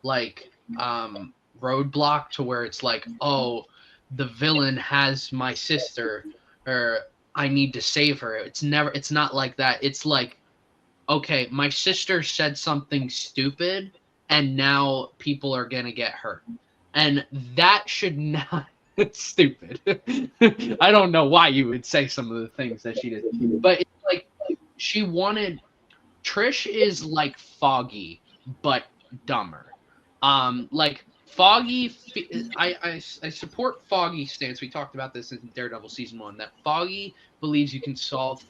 like roadblock to where it's like, oh, the villain has my sister, or I need to save her. It's not like that. It's like, okay, my sister said something stupid and now people are gonna get hurt, and that should not. It's stupid. I don't know why you would say some of the things that she did, but it's like Trish is like Foggy but dumber. Like Foggy, I support Foggy's stance. We talked about this in Daredevil season 1, that Foggy believes you can solve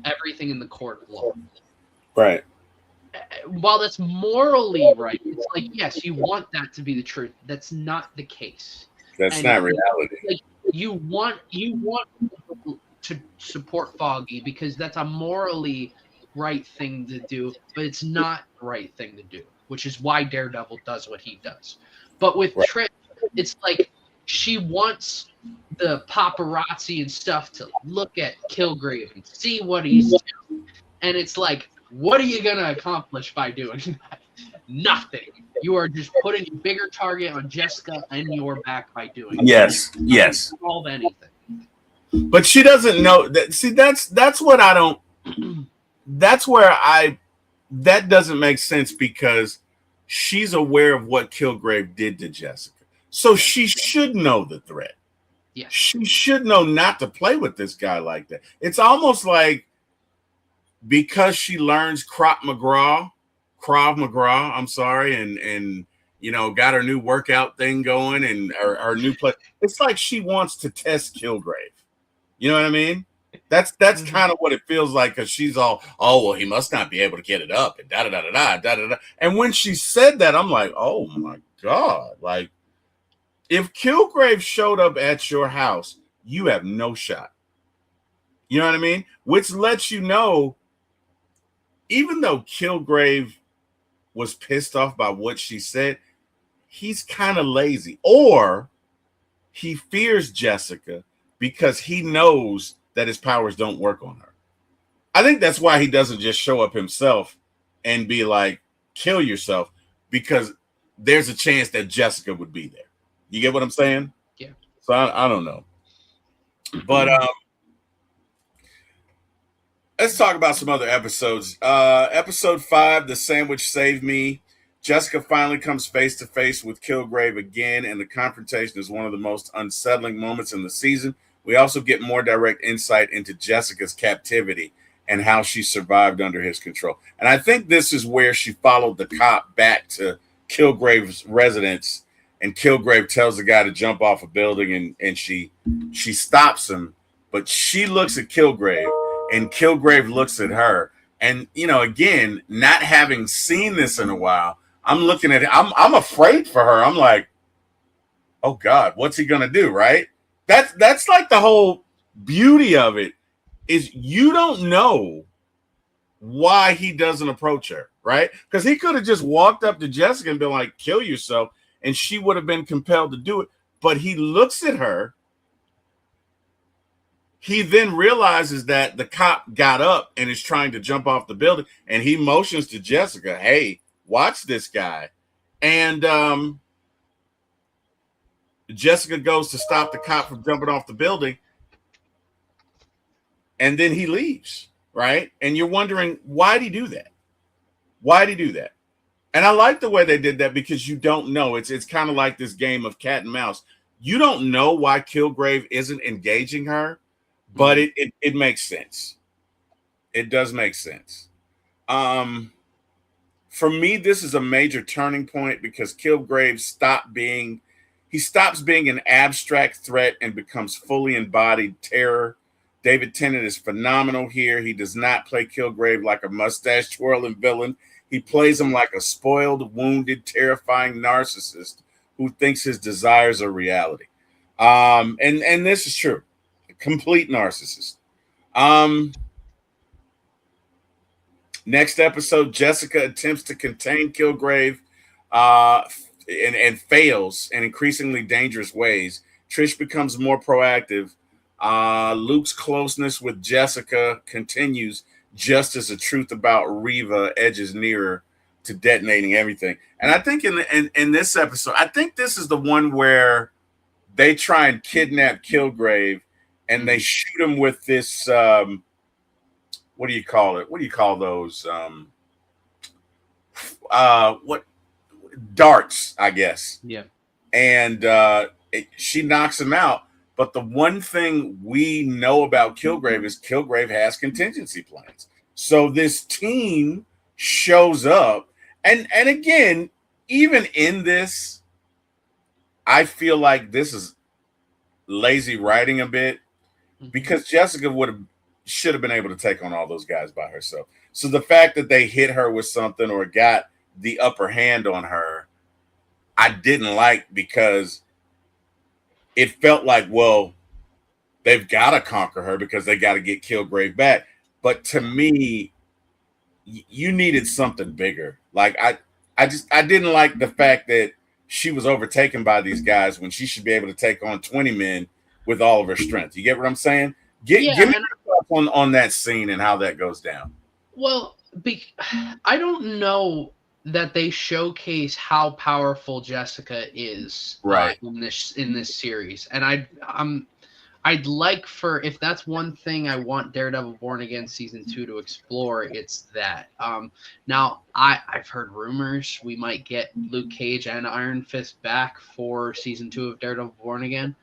everything in the court of law. Right. While that's morally right, it's like, yes, you want that to be the truth. That's not the case. That's not reality. Like, you want to support Foggy because that's a morally right thing to do, but it's not the right thing to do, which is why Daredevil does what he does. But with Trish, it's like she wants the paparazzi and stuff to look at Kilgrave and see what he's doing. And it's like, what are you going to accomplish by doing that? Nothing. You are just putting a bigger target on Jessica and your back by doing it. Yes. Solve anything. But she doesn't know that. See, that's what I don't. That's where that doesn't make sense, because she's aware of what Kilgrave did to Jessica. So she should know the threat. Yeah. She should know not to play with this guy like that. It's almost like, because she learns Krav Maga, I'm sorry, and got her new workout thing going and her new play. It's like she wants to test Kilgrave. You know what I mean? That's kind of what it feels like, because she's all, oh, well, he must not be able to get it up, and da-da-da-da-da. And when she said that, I'm like, oh, my God. Like, if Kilgrave showed up at your house, you have no shot. You know what I mean? Which lets you know, even though Kilgrave was pissed off by what she said, he's kind of lazy. Or he fears Jessica because he knows that his powers don't work on her. I think that's why he doesn't just show up himself and be like, kill yourself, because there's a chance that Jessica would be there. You get what I'm saying? Yeah. So I don't know. But let's talk about some other episodes. Episode 5, The Sandwich Saved Me. Jessica finally comes face to face with Kilgrave again, and the confrontation is one of the most unsettling moments in the season. We also get more direct insight into Jessica's captivity and how she survived under his control. And I think this is where she followed the cop back to Kilgrave's residence, and Kilgrave tells the guy to jump off a building, and she stops him, but she looks at Kilgrave, and Kilgrave looks at her. And, again, not having seen this in a while, I'm looking at it. I'm afraid for her. I'm like, oh God, what's he gonna do? Right? That's like the whole beauty of it, is you don't know why he doesn't approach her, right? Because he could have just walked up to Jessica and been like, kill yourself, and she would have been compelled to do it. But he looks at her. He then realizes that the cop got up and is trying to jump off the building, and he motions to Jessica, hey, watch this guy. And Jessica goes to stop the cop from jumping off the building, and then he leaves, right? And you're wondering, why did he do that? Why did he do that? And I like the way they did that because you don't know. It's kind of like this game of cat and mouse. You don't know why Kilgrave isn't engaging her, but it makes sense. It does make sense. For me, this is a major turning point because Kilgrave stops being an abstract threat and becomes fully embodied terror. David Tennant is phenomenal here. He does not play Kilgrave like a mustache twirling villain. He plays him like a spoiled, wounded, terrifying narcissist who thinks his desires are reality. And this is true. A complete narcissist. Next episode, Jessica attempts to contain Kilgrave and fails in increasingly dangerous ways. Trish becomes more proactive. Luke's closeness with Jessica continues just as the truth about Reva edges nearer to detonating everything. And I think in this episode, I think this is the one where they try and kidnap Kilgrave and they shoot him with this what do you call it? What do you call those? What darts, I guess. Yeah. And she knocks him out. But the one thing we know about Kilgrave is Kilgrave has contingency plans. So this team shows up. And again, even in this, I feel like this is lazy writing a bit because Jessica should have been able to take on all those guys by herself. So the fact that they hit her with something or got the upper hand on her, I didn't like because it felt like, well, they've got to conquer her because they got to get Kilgrave back. But to me, you needed something bigger. Like I didn't like the fact that she was overtaken by these guys when she should be able to take on 20 men with all of her strength. You get what I'm saying? Give me your thoughts on that scene and how that goes down. Well, I don't know that they showcase how powerful Jessica is in this series, and I'd like if that's one thing I want Daredevil Born Again season 2 to explore, it's that. Now I've heard rumors we might get Luke Cage and Iron Fist back for season 2 of Daredevil Born Again.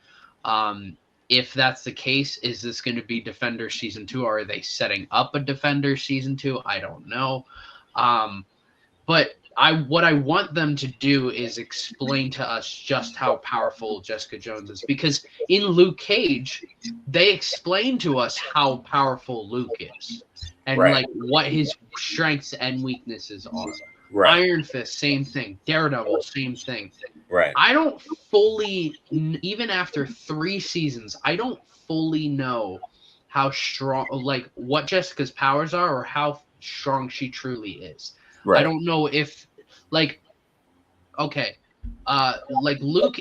If that's the case, is this going to be Defender season 2, or are they setting up a Defender season 2? I don't know. But what I want them to do is explain to us just how powerful Jessica Jones is, because in Luke Cage, they explain to us how powerful Luke is and like what his strengths and weaknesses are. Right. Iron Fist, same thing. Daredevil, same thing. Right. I don't fully, even after 3 seasons, I don't fully know how strong, like what Jessica's powers are or how strong she truly is. Right. I don't know if, like, okay, like Luke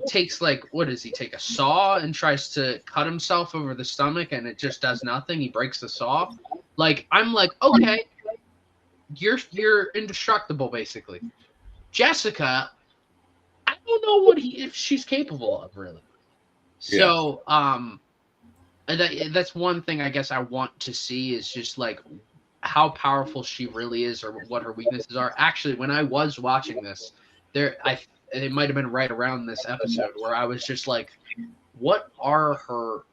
takes, like, what does he take, a saw and tries to cut himself over the stomach and it just does nothing. He breaks the saw. Like, I'm like, okay, you're indestructible basically. Jessica, I don't know if she's capable of really. So, that's one thing I guess I want to see is just like how powerful she really is or what her weaknesses are. Actually, when I was watching this, it might have been right around this episode where I was just like, what are her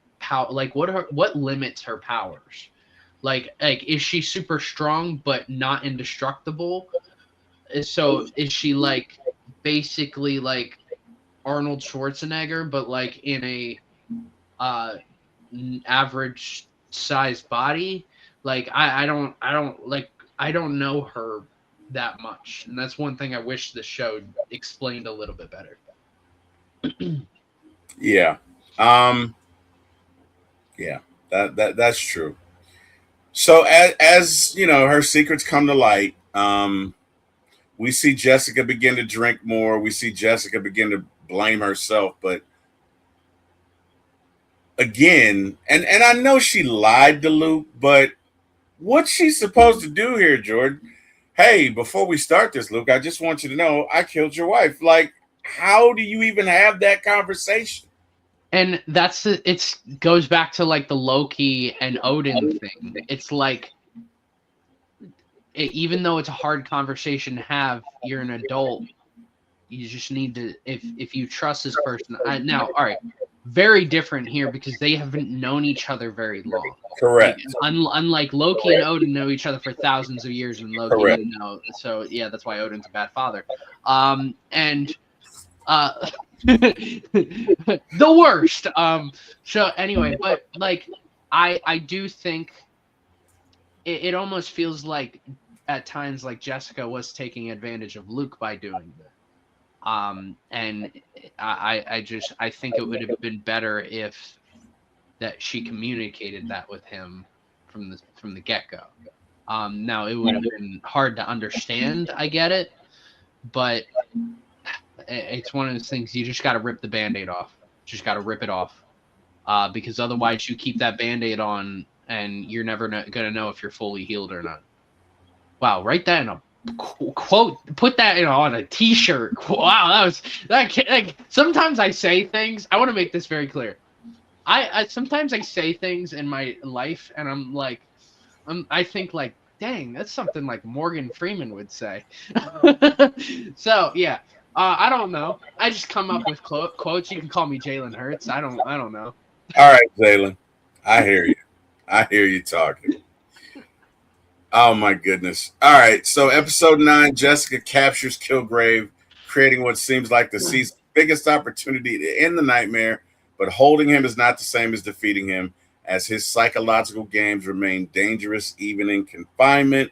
like what limits her powers? Like is she super strong but not indestructible? So is she like basically like Arnold Schwarzenegger but like in a average sized body? Like I don't know her that much, and that's one thing I wish the show explained a little bit better. Yeah, that's true. So as you know, her secrets come to light. We see Jessica begin to drink more. We see Jessica begin to blame herself, but again, and I know she lied to Luke, but what's she supposed to do here, Jordan? Hey, before we start this, Luke, I just want you to know I killed your wife. Like, how do you even have that conversation? And it goes back to like the Loki and Odin thing. It's like, even though it's a hard conversation to have, you're an adult. You just need to, if you trust this person. Now, all right, very different here because they haven't known each other very long. Correct. Like, unlike Loki and Odin know each other for thousands of years, and Loki didn't know. So yeah, that's why Odin's a bad father. And the worst. So anyway, but like I do think it almost feels like at times like Jessica was taking advantage of Luke by doing that. And I think it would have been better if that she communicated that with him from the get-go. Now it would have been hard to understand, I get it, but it's one of those things you just got to rip the Band-Aid off. Just got to rip it off. Because otherwise you keep that Band-Aid on and you're never going to know if you're fully healed or not. Wow, write that in a quote, put that on a t-shirt. Wow, that sometimes I say things, I want to make this very clear. I sometimes I say things in my life and I'm like, I think like, dang, that's something like Morgan Freeman would say. So yeah, I don't know. I just come up with quotes. You can call me Jalen Hurts. I don't know. All right, Jalen, I hear you. I hear you talking. Oh my goodness. All right, so episode 9, Jessica captures Kilgrave, creating what seems like the season's biggest opportunity to end the nightmare, but holding him is not the same as defeating him, as his psychological games remain dangerous even in confinement.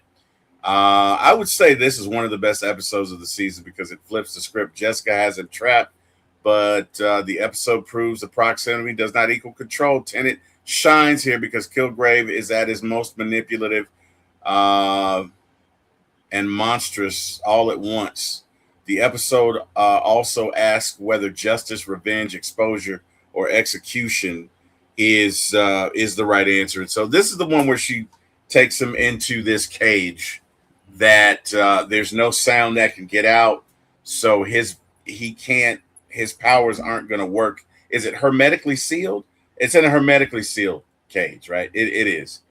I would say this is one of the best episodes of the season because it flips the script. Jessica has him trapped, but the episode proves the proximity does not equal control. Tenet shines here because Kilgrave is at his most manipulative and monstrous all at once. The episode also asks whether justice, revenge, exposure, or execution is the right answer. And so this is the one where she takes him into this cage that there's no sound that can get out, so his powers aren't going to work. Is it hermetically sealed? It's in a hermetically sealed cage, right? It is.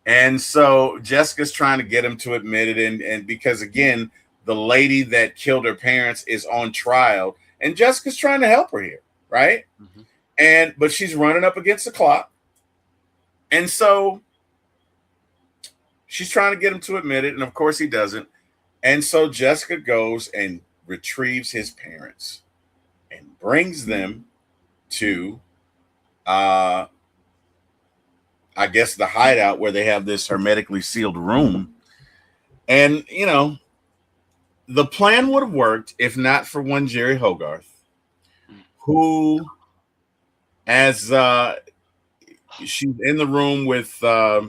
And so Jessica's trying to get him to admit it, and because again, the lady that killed her parents is on trial, and Jessica's trying to help her here, right? Mm-hmm. But she's running up against the clock, and so she's trying to get him to admit it, and of course he doesn't. And so Jessica goes and retrieves his parents and brings them to I guess the hideout where they have this hermetically sealed room. And, you know, the plan would have worked if not for one Jerry Hogarth, who, as she's in the room with I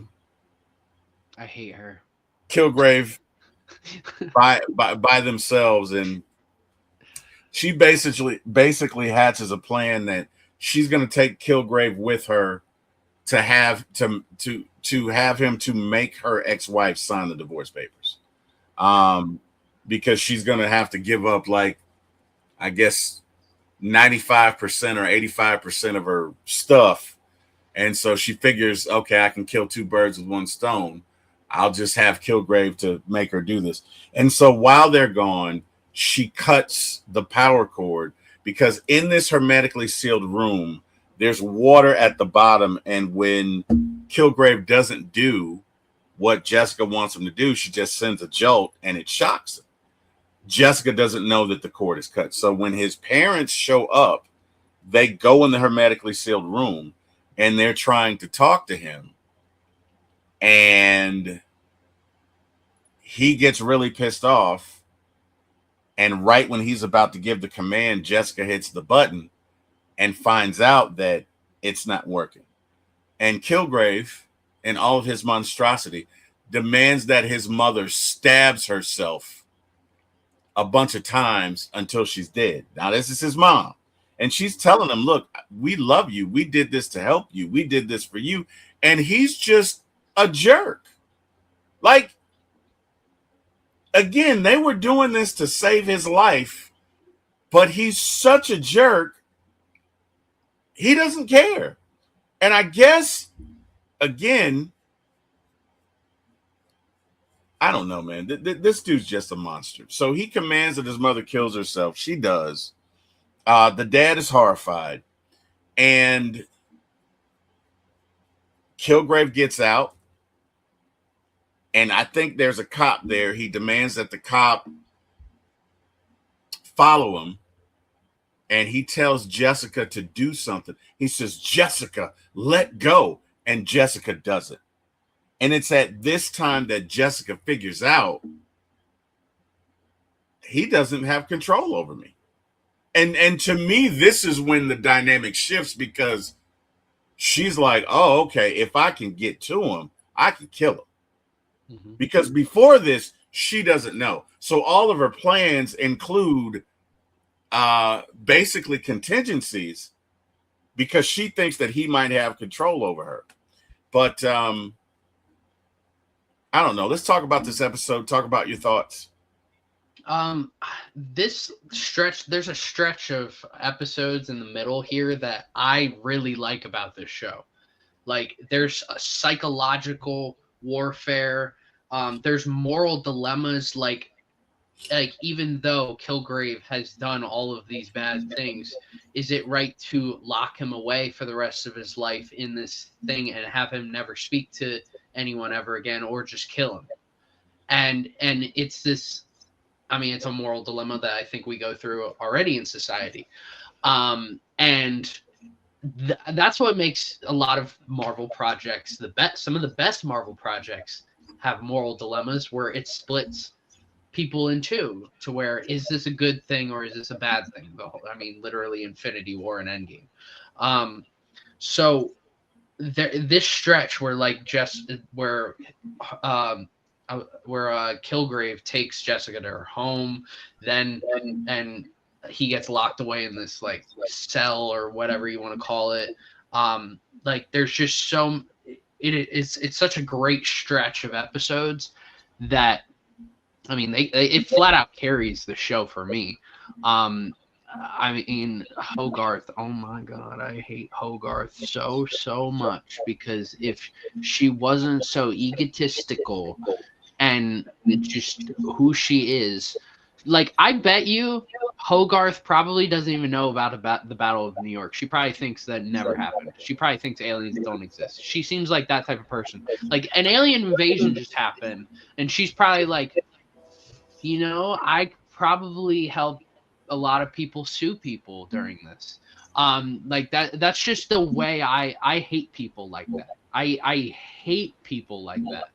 hate her. Kilgrave by themselves, and she basically hatches a plan that she's going to take Kilgrave with her to have him to make her ex-wife sign the divorce papers, because she's going to have to give up, like, I guess 95% or 85% of her stuff. And so she figures, okay, I can kill two birds with one stone. I'll just have Kilgrave to make her do this. And so while they're gone, she cuts the power cord, because in this hermetically sealed room, there's water at the bottom. And when Kilgrave doesn't do what Jessica wants him to do, she just sends a jolt and it shocks him. Jessica doesn't know that the cord is cut. So when his parents show up, they go in the hermetically sealed room and they're trying to talk to him. And he gets really pissed off. And right when he's about to give the command, Jessica hits the button and finds out that it's not working. And Kilgrave, in all of his monstrosity, demands that his mother stabs herself a bunch of times until she's dead. Now, this is his mom. And she's telling him, look, we love you. We did this to help you. We did this for you. And he's just a jerk. Like, again, they were doing this to save his life, but he's such a jerk. he doesn't care. And I guess, again, I don't know, man. This dude's just a monster. So he commands that his mother kills herself. She does. The dad is horrified. And Kilgrave gets out. And I think there's a cop there. He demands that the cop follow him. And he tells Jessica to do something. He says, Jessica, let go. And Jessica does it. And it's at this time that Jessica figures out he doesn't have control over me. And to me, this is when the dynamic shifts, because she's like, oh, okay, if I can get to him, I can kill him. Mm-hmm. Because before this, she doesn't know. So all of her plans include basically contingencies, because she thinks that he might have control over her. But I don't know. Let's talk about this episode. Talk about your thoughts. This stretch, there's a stretch of episodes in the middle here that I really like about this show. Like, there's a psychological warfare. There's moral dilemmas. Like even though Kilgrave has done all of these bad things, is it right to lock him away for the rest of his life in this thing and have him never speak to anyone ever again, or just kill him? And it's this, I mean, it's a moral dilemma that I think we go through already in society. And that's what makes a lot of Marvel projects the best. Some of the best Marvel projects have moral dilemmas where it splits people in two, to where, is this a good thing or is this a bad thing? I mean, literally Infinity War and Endgame. So this stretch where Kilgrave takes Jessica to her home, then and he gets locked away in this like cell or whatever you want to call it. Like, there's just it's such a great stretch of episodes that, I mean, it flat out carries the show for me. I mean, Hogarth, oh my God, I hate Hogarth so much, because if she wasn't so egotistical and just who she is, like, I bet you Hogarth probably doesn't even know about the Battle of New York. She probably thinks that never happened. She probably thinks aliens don't exist. She seems like that type of person. Like, an alien invasion just happened, and she's probably like, I probably helped a lot of people sue people during this. Like, that's just the way I hate people like that. I hate people like that.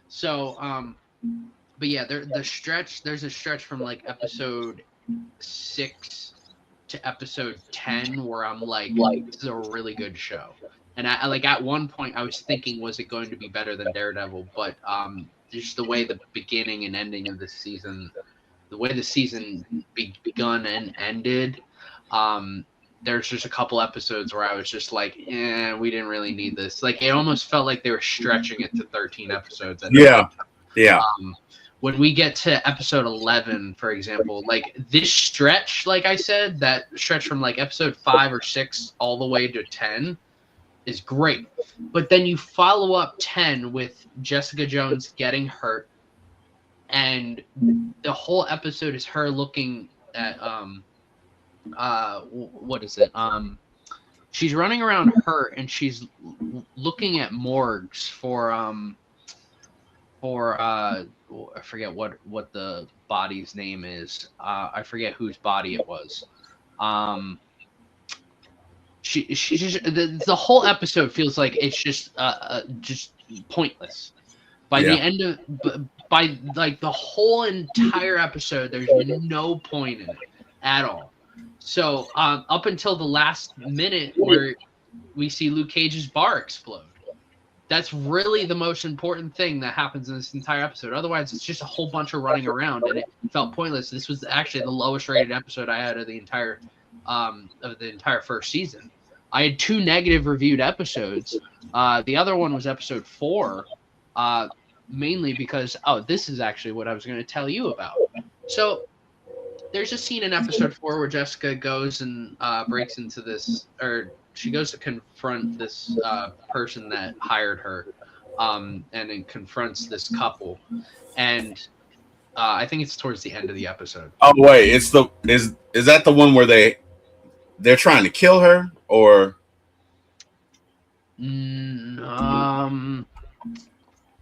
So, but yeah, there's a stretch from like episode 6 to episode 10 where I'm like, this is a really good show. And I like, at one point I was thinking, was it going to be better than Daredevil? But just the way the beginning and ending of this season, the way the season begun and ended, there's just a couple episodes where I was just like, we didn't really need this. Like, it almost felt like they were stretching it to 13 episodes. Yeah. When we get to episode 11, for example, like, this stretch, like I said, that stretch from like episode 5 or 6 all the way to 10 is great. But then you follow up 10 with Jessica Jones getting hurt, and the whole episode is her looking at what is it? She's running around hurt, and she's looking at morgues for I forget what the body's name is. I forget whose body it was. She just, the whole episode feels like it's just pointless. By the end of by like the whole entire episode, there's no point in it at all. So up until the last minute where we see Luke Cage's bar explode, that's really the most important thing that happens in this entire episode. Otherwise, it's just a whole bunch of running around, and it felt pointless. This was actually the lowest rated episode I had of the entire first season. I had 2 negative reviewed episodes. The other one was episode 4, mainly because, this is actually what I was going to tell you about. So there's a scene in episode 4 where Jessica goes and breaks into this, or to confront this person that hired her, and then confronts this couple, and I think it's towards the end of the episode. Oh wait, it's the is that the one where they're trying to kill her, or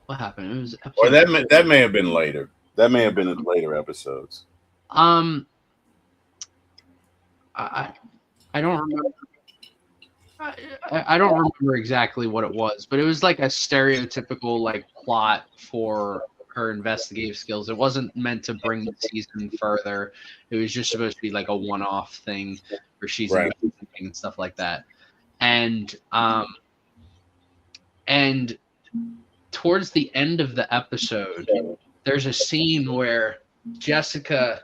What happened? It was or episode. that may have been later. That may have been in later episodes. I I don't remember. I don't remember exactly what it was, but it was like a stereotypical like plot for her investigative skills. It wasn't meant to bring the season further. It was just supposed to be like a one-off thing where she's Right. investigating and stuff like that. And and towards the end of the episode, there's a scene where Jessica.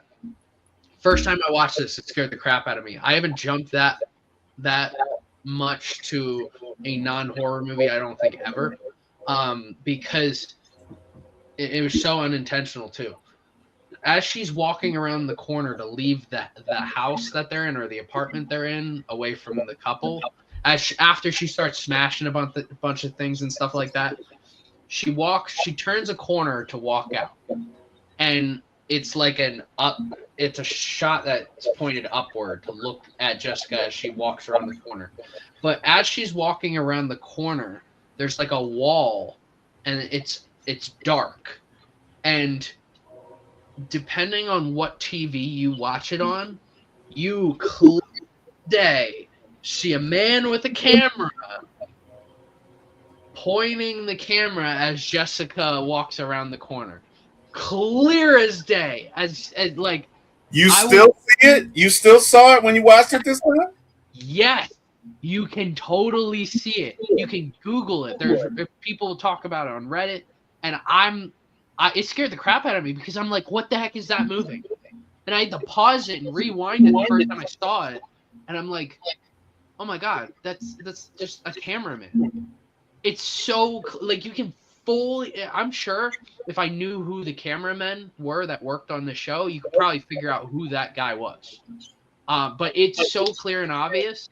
First time I watched this, it scared the crap out of me. I haven't jumped that much to a non-horror movie, I don't think ever, because it was so unintentional too. As she's walking around the corner to leave the house that they're in or the apartment they're in away from the couple, after she starts smashing a bunch of things and stuff like that, she turns a corner to walk out, and it's like it's a shot that's pointed upward to look at Jessica as she walks around the corner. But as she's walking around the corner, there's like a wall, and it's dark. And depending on what TV you watch it on, you clear day see a man with a camera pointing the camera as Jessica walks around the corner. Clear as day. As like You still see it? You still saw it when you watched it this time? Yes, you can totally see it. You can Google it. There's people talk about it on Reddit, and it scared the crap out of me because I'm like, what the heck is that moving? And I had to pause it and rewind it the first time I saw it, and I'm like, oh my god, that's just a cameraman. It's so like you can I'm sure if I knew who the cameramen were that worked on the show, you could probably figure out who that guy was. But it's so clear and obvious,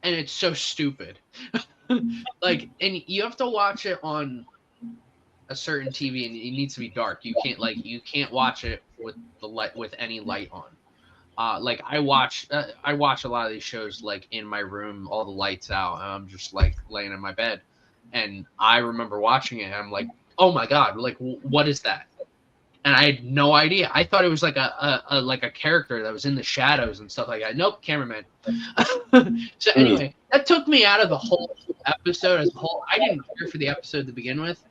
and it's so stupid. Like, and you have to watch it on a certain TV, and it needs to be dark. You can't watch it with any light on. Like I watch a lot of these shows like in my room, all the lights out, and I'm just like laying in my bed. And I remember watching it, and I'm like, "Oh my god! Like, what is that?" And I had no idea. I thought it was like a character that was in the shadows and stuff like that. Nope, cameraman. So anyway, that took me out of the whole episode as a whole. I didn't care for the episode to begin with,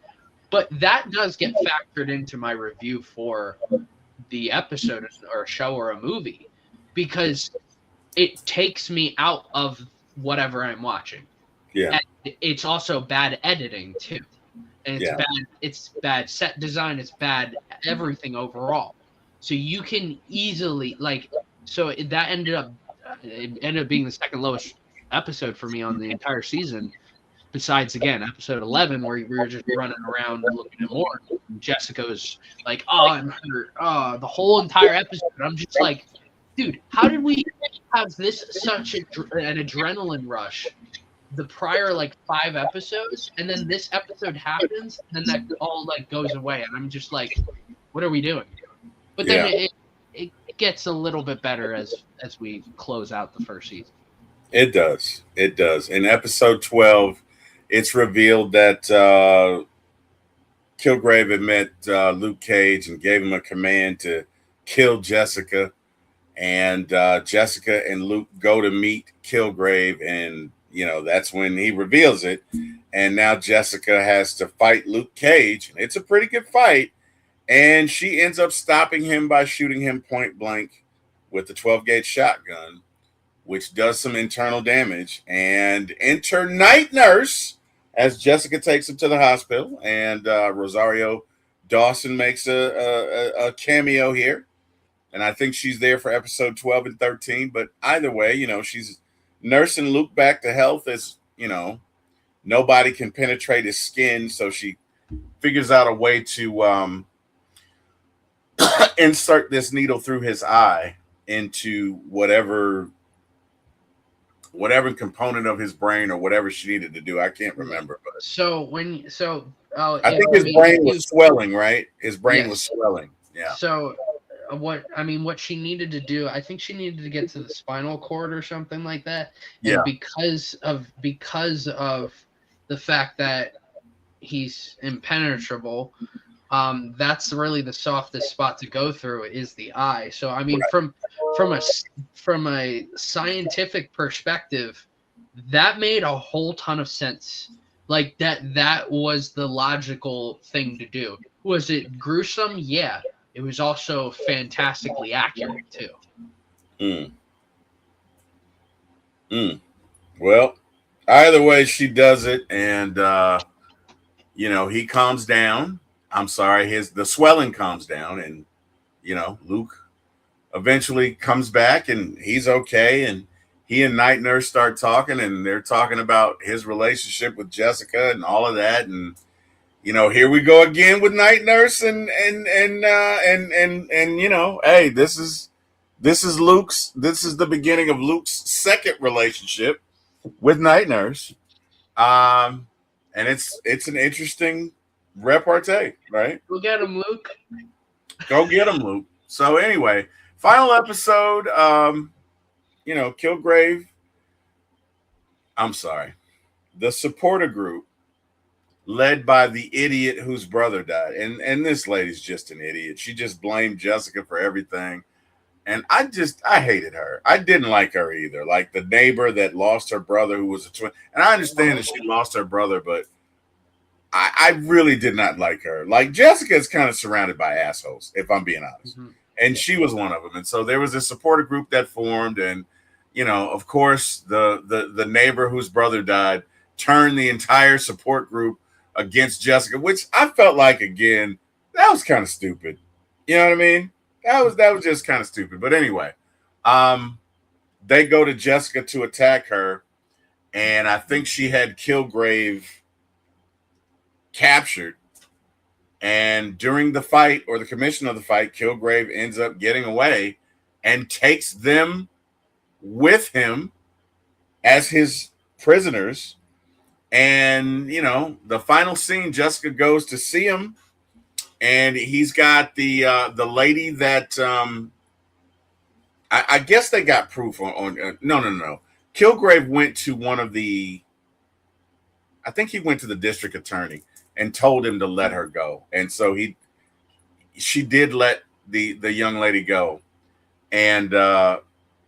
but that does get factored into my review for the episode or a show or a movie because it takes me out of whatever I'm watching. Yeah. And it's also bad editing too. And it's bad set design, it's bad everything overall. So you can easily that ended up being the second lowest episode for me on the entire season. Besides, again, episode 11, where we were just running around looking at more. Jessica was like, "Oh, I'm hurt." The whole entire episode, I'm just like, "Dude, how did we have such an adrenaline rush the prior 5 episodes, and then this episode happens, and then that all goes away, and I'm just like, what are we doing?" But then it gets a little bit better as we close out the first season. It does. In episode 12, it's revealed that Kilgrave had met Luke Cage and gave him a command to kill Jessica, and Jessica and Luke go to meet Kilgrave, and that's when he reveals it. And now Jessica has to fight Luke Cage. It's a pretty good fight. And she ends up stopping him by shooting him point blank with the 12-gauge shotgun, which does some internal damage. And enter Night Nurse as Jessica takes him to the hospital. And Rosario Dawson makes a cameo here. And I think she's there for episode 12 and 13. But either way, she's nursing Luke back to health as, nobody can penetrate his skin. So she figures out a way to insert this needle through his eye into whatever whatever component of his brain or whatever she needed to do. I can't remember, but I think his brain was swelling, right? His brain was yes. swelling. Yeah. So what she needed to do, I think she needed to get to the spinal cord or something like that. Yeah. And because of the fact that he's impenetrable, that's really the softest spot to go through is the eye. So I mean, Right. from a scientific perspective, that made a whole ton of sense. Like that was the logical thing to do. Was it gruesome? Yeah. It was also fantastically accurate too. Mm. Mm. Well, either way, she does it, and he calms down. I'm sorry, the swelling calms down, and Luke eventually comes back, and he's okay, and he and Night Nurse start talking, and they're talking about his relationship with Jessica and all of that, and here we go again with Night Nurse, hey, this is the beginning of Luke's second relationship with Night Nurse, and it's an interesting repartee, right? Go get him, Luke. Go get him, Luke. So anyway, final episode. Kilgrave. I'm sorry, the supporter group, led by the idiot whose brother died. And this lady's just an idiot. She just blamed Jessica for everything. And I hated her. I didn't like her either. Like the neighbor that lost her brother who was a twin. And I understand that she lost her brother, but I really did not like her. Like Jessica is kind of surrounded by assholes, if I'm being honest. Mm-hmm. And she was one of them. And so there was a supporter group that formed. And, of course, the neighbor whose brother died turned the entire support group against Jessica, which I felt like, again, that was kind of stupid. You know what I mean? That was just kind of stupid. But anyway, they go to Jessica to attack her, and I think she had Kilgrave captured. And during the fight, or the commission of the fight, Kilgrave ends up getting away and takes them with him as his prisoners. And, the final scene, Jessica goes to see him, and he's got the lady that I guess they got proof on no. Kilgrave went to I think he went to the district attorney and told him to let her go. And so she did let the young lady go. And the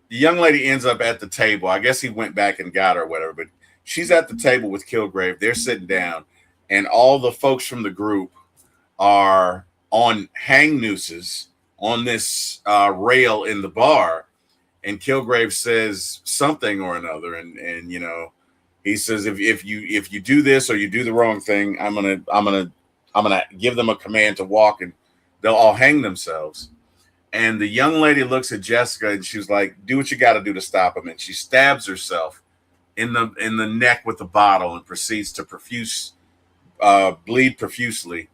young lady ends up at the table. I guess he went back and got her or whatever, but she's at the table with Kilgrave. They're sitting down, and all the folks from the group are on hang nooses on this rail in the bar. And Kilgrave says something or another, and he says, if you do this or you do the wrong thing, I'm gonna give them a command to walk, and they'll all hang themselves. And the young lady looks at Jessica, and she's like, "Do what you got to do to stop him." And she stabs herself in the neck with the bottle and proceeds to bleed profusely.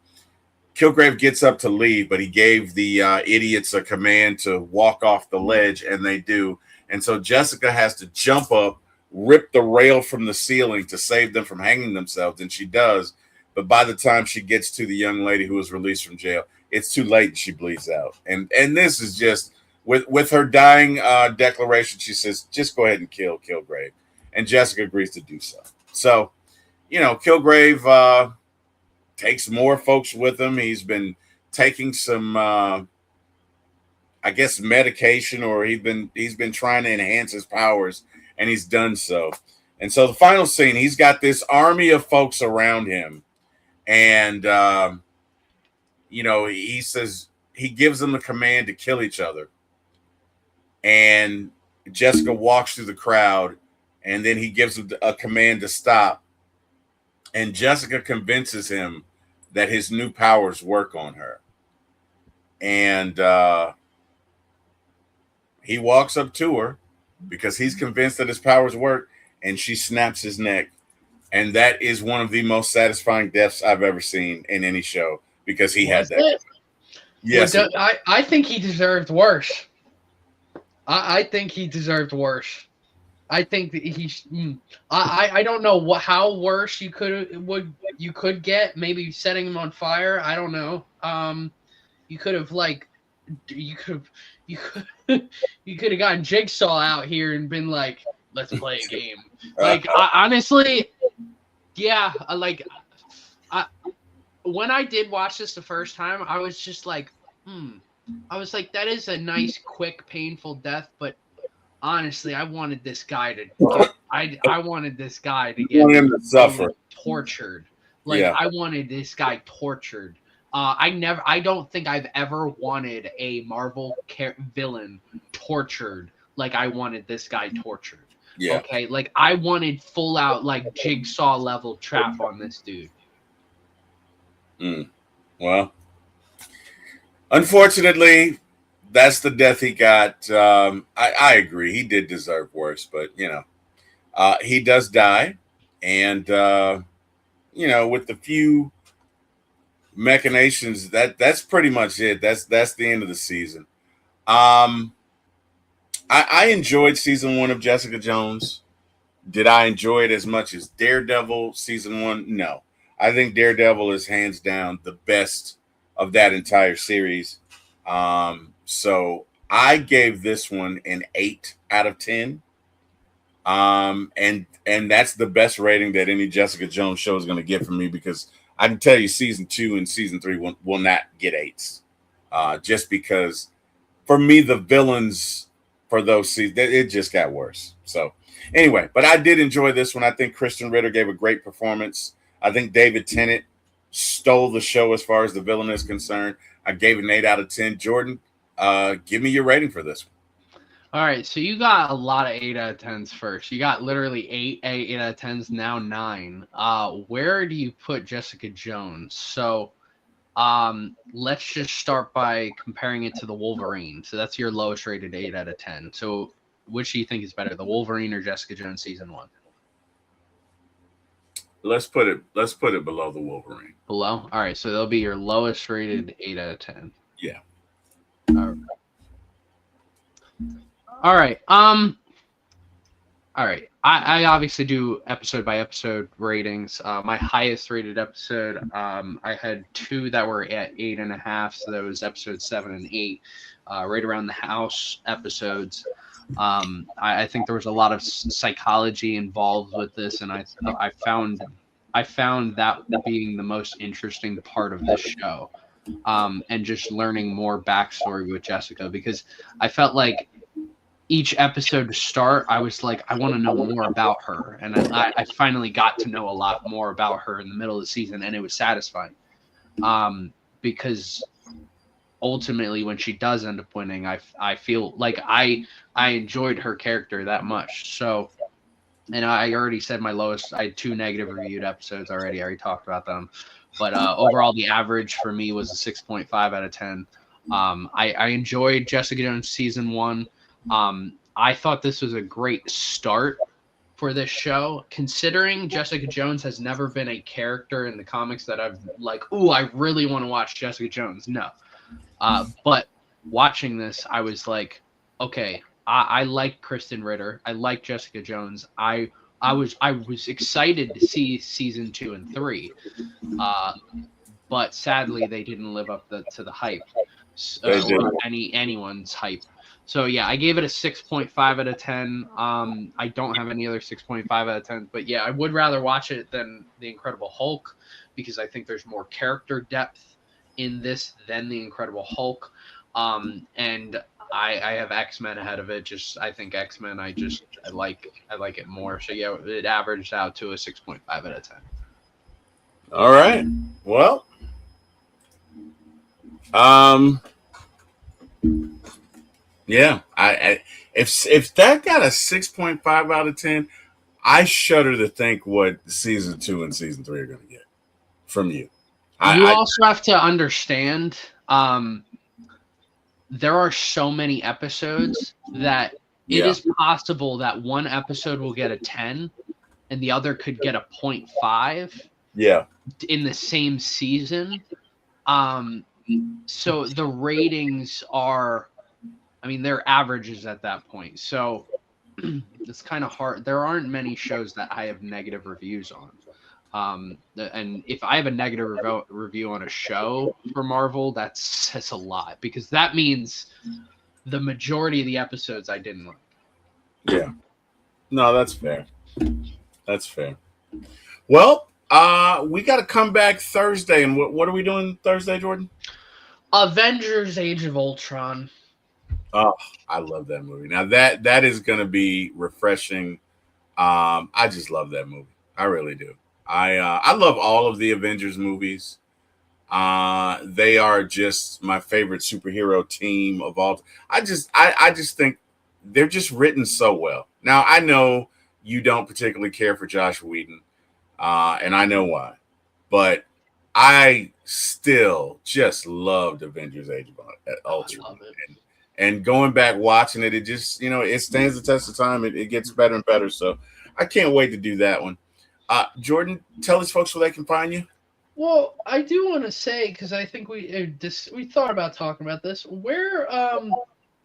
Kilgrave gets up to leave, but he gave the idiots a command to walk off the ledge, and they do. And so Jessica has to jump up, rip the rail from the ceiling to save them from hanging themselves, and she does. But by the time she gets to the young lady who was released from jail, it's too late, and she bleeds out. And this is just, with her dying declaration, she says, just go ahead and kill Kilgrave. And Jessica agrees to do so. So, Kilgrave takes more folks with him. He's been taking some, I guess, medication, or he's been trying to enhance his powers, and he's done so. And so the final scene, he's got this army of folks around him, and he says, he gives them the command to kill each other. And Jessica walks through the crowd, and then he gives them a command to stop. And Jessica convinces him that his new powers work on her. And he walks up to her because he's convinced that his powers work, and she snaps his neck. And that is one of the most satisfying deaths I've ever seen in any show, because he had that. Yes. Well, I think he deserved worse. I think he deserved worse. I think that I don't know how worse you could get. Maybe setting him on fire. I don't know. You could have like you could you could you could have gotten Jigsaw out here and been like, let's play a game. Like honestly, yeah. When I did watch this the first time, I was just like, I was like, that is a nice, quick, painful death, but honestly, I wanted this guy to get. I wanted this guy to get want him to suffer. Tortured. Like Yeah. I wanted this guy tortured. I don't think I've ever wanted a Marvel villain tortured like I wanted this guy tortured. Yeah. Okay, like I wanted full out like Jigsaw level trap on this dude. Well, unfortunately, that's the death he got. I agree. He did deserve worse, but he does die, and with the few machinations, that's pretty much it. That's the end of the season. I enjoyed season 1 of Jessica Jones. Did I enjoy it as much as Daredevil season 1? No. I think Daredevil is hands down the best of that entire series. So I gave this one an 8 out of 10. And that's the best rating that any Jessica Jones show is going to get from me, because I can tell you season 2 and season 3 will not get 8s. Just because for me, the villains for those seasons, it just got worse. So anyway, but I did enjoy this one. I think Kristen Ritter gave a great performance. I think David Tennant stole the show as far as the villain is concerned. I gave it an 8 out of 10. Jordan, give me your rating for this one. All right, so you got a lot of 8 out of 10s first. You got literally 8 out of 10s, now 9. Where do you put Jessica Jones? So let's just start by comparing it to the Wolverine. So that's your lowest rated 8 out of 10. So which do you think is better, the Wolverine or Jessica Jones season 1? Let's put it below the Wolverine. Below? All right, so they'll be your lowest rated 8 out of 10. Yeah. All right. All right. I obviously do episode by episode ratings. My highest rated episode, I had 2 that were at 8.5. So that was episode 7 and 8, right around the house episodes. I think there was a lot of psychology involved with this, and I found that being the most interesting part of this show, and just learning more backstory with Jessica, because I felt like each episode to start, I was like, I want to know more about her, and I finally got to know a lot more about her in the middle of the season, and it was satisfying, because ultimately when she does end up winning, I feel like I enjoyed her character that much. So, and I already said my lowest, I had 2 negative reviewed episodes already. I already talked about them, but overall the average for me was a 6.5 out of 10. I enjoyed Jessica Jones season 1. I thought this was a great start for this show, considering Jessica Jones has never been a character in the comics that I've like, ooh, I really want to watch Jessica Jones. No. But watching this, I was like, okay, I like Kristen Ritter. I like Jessica Jones. I was excited to see season 2 and 3. But sadly they didn't live up to the hype. Or anyone's hype. So yeah, I gave it a 6.5 out of 10. I don't have any other 6.5 out of 10, but yeah, I would rather watch it than The Incredible Hulk, because I think there's more character depth in this than The Incredible Hulk. And I have X-Men ahead of it. I think X-Men, I like it more. So yeah, it averaged out to a 6.5 out of 10. All right. Well, yeah, if that got a 6.5 out of 10, I shudder to think what season 2 and season 3 are going to get from you. You also have to understand, there are so many episodes that it is possible that one episode will get a 10 and the other could get a 0.5. Yeah. In the same season. So the ratings are, I mean, they're averages at that point. So it's kind of hard. There aren't many shows that I have negative reviews on. And if I have a negative review on a show for Marvel, that says a lot, because that means the majority of the episodes I didn't like. Yeah. No, that's fair. That's fair. Well, we got to come back Thursday. And what are we doing Thursday, Jordan? Avengers Age of Ultron. Oh, I love that movie. Now that is going to be refreshing. I just love that movie. I really do. I love all of the Avengers movies. They are just my favorite superhero team of all. I just think they're just written so well. Now I know you don't particularly care for Josh Whedon, and I know why, but I still just loved Avengers Age of Ultron. I love it. And going back watching it, it just, it stands the test of time. It gets better and better. So I can't wait to do that one. Jordan, tell these folks where they can find you. Well, I do want to say, because I think we thought about talking about this.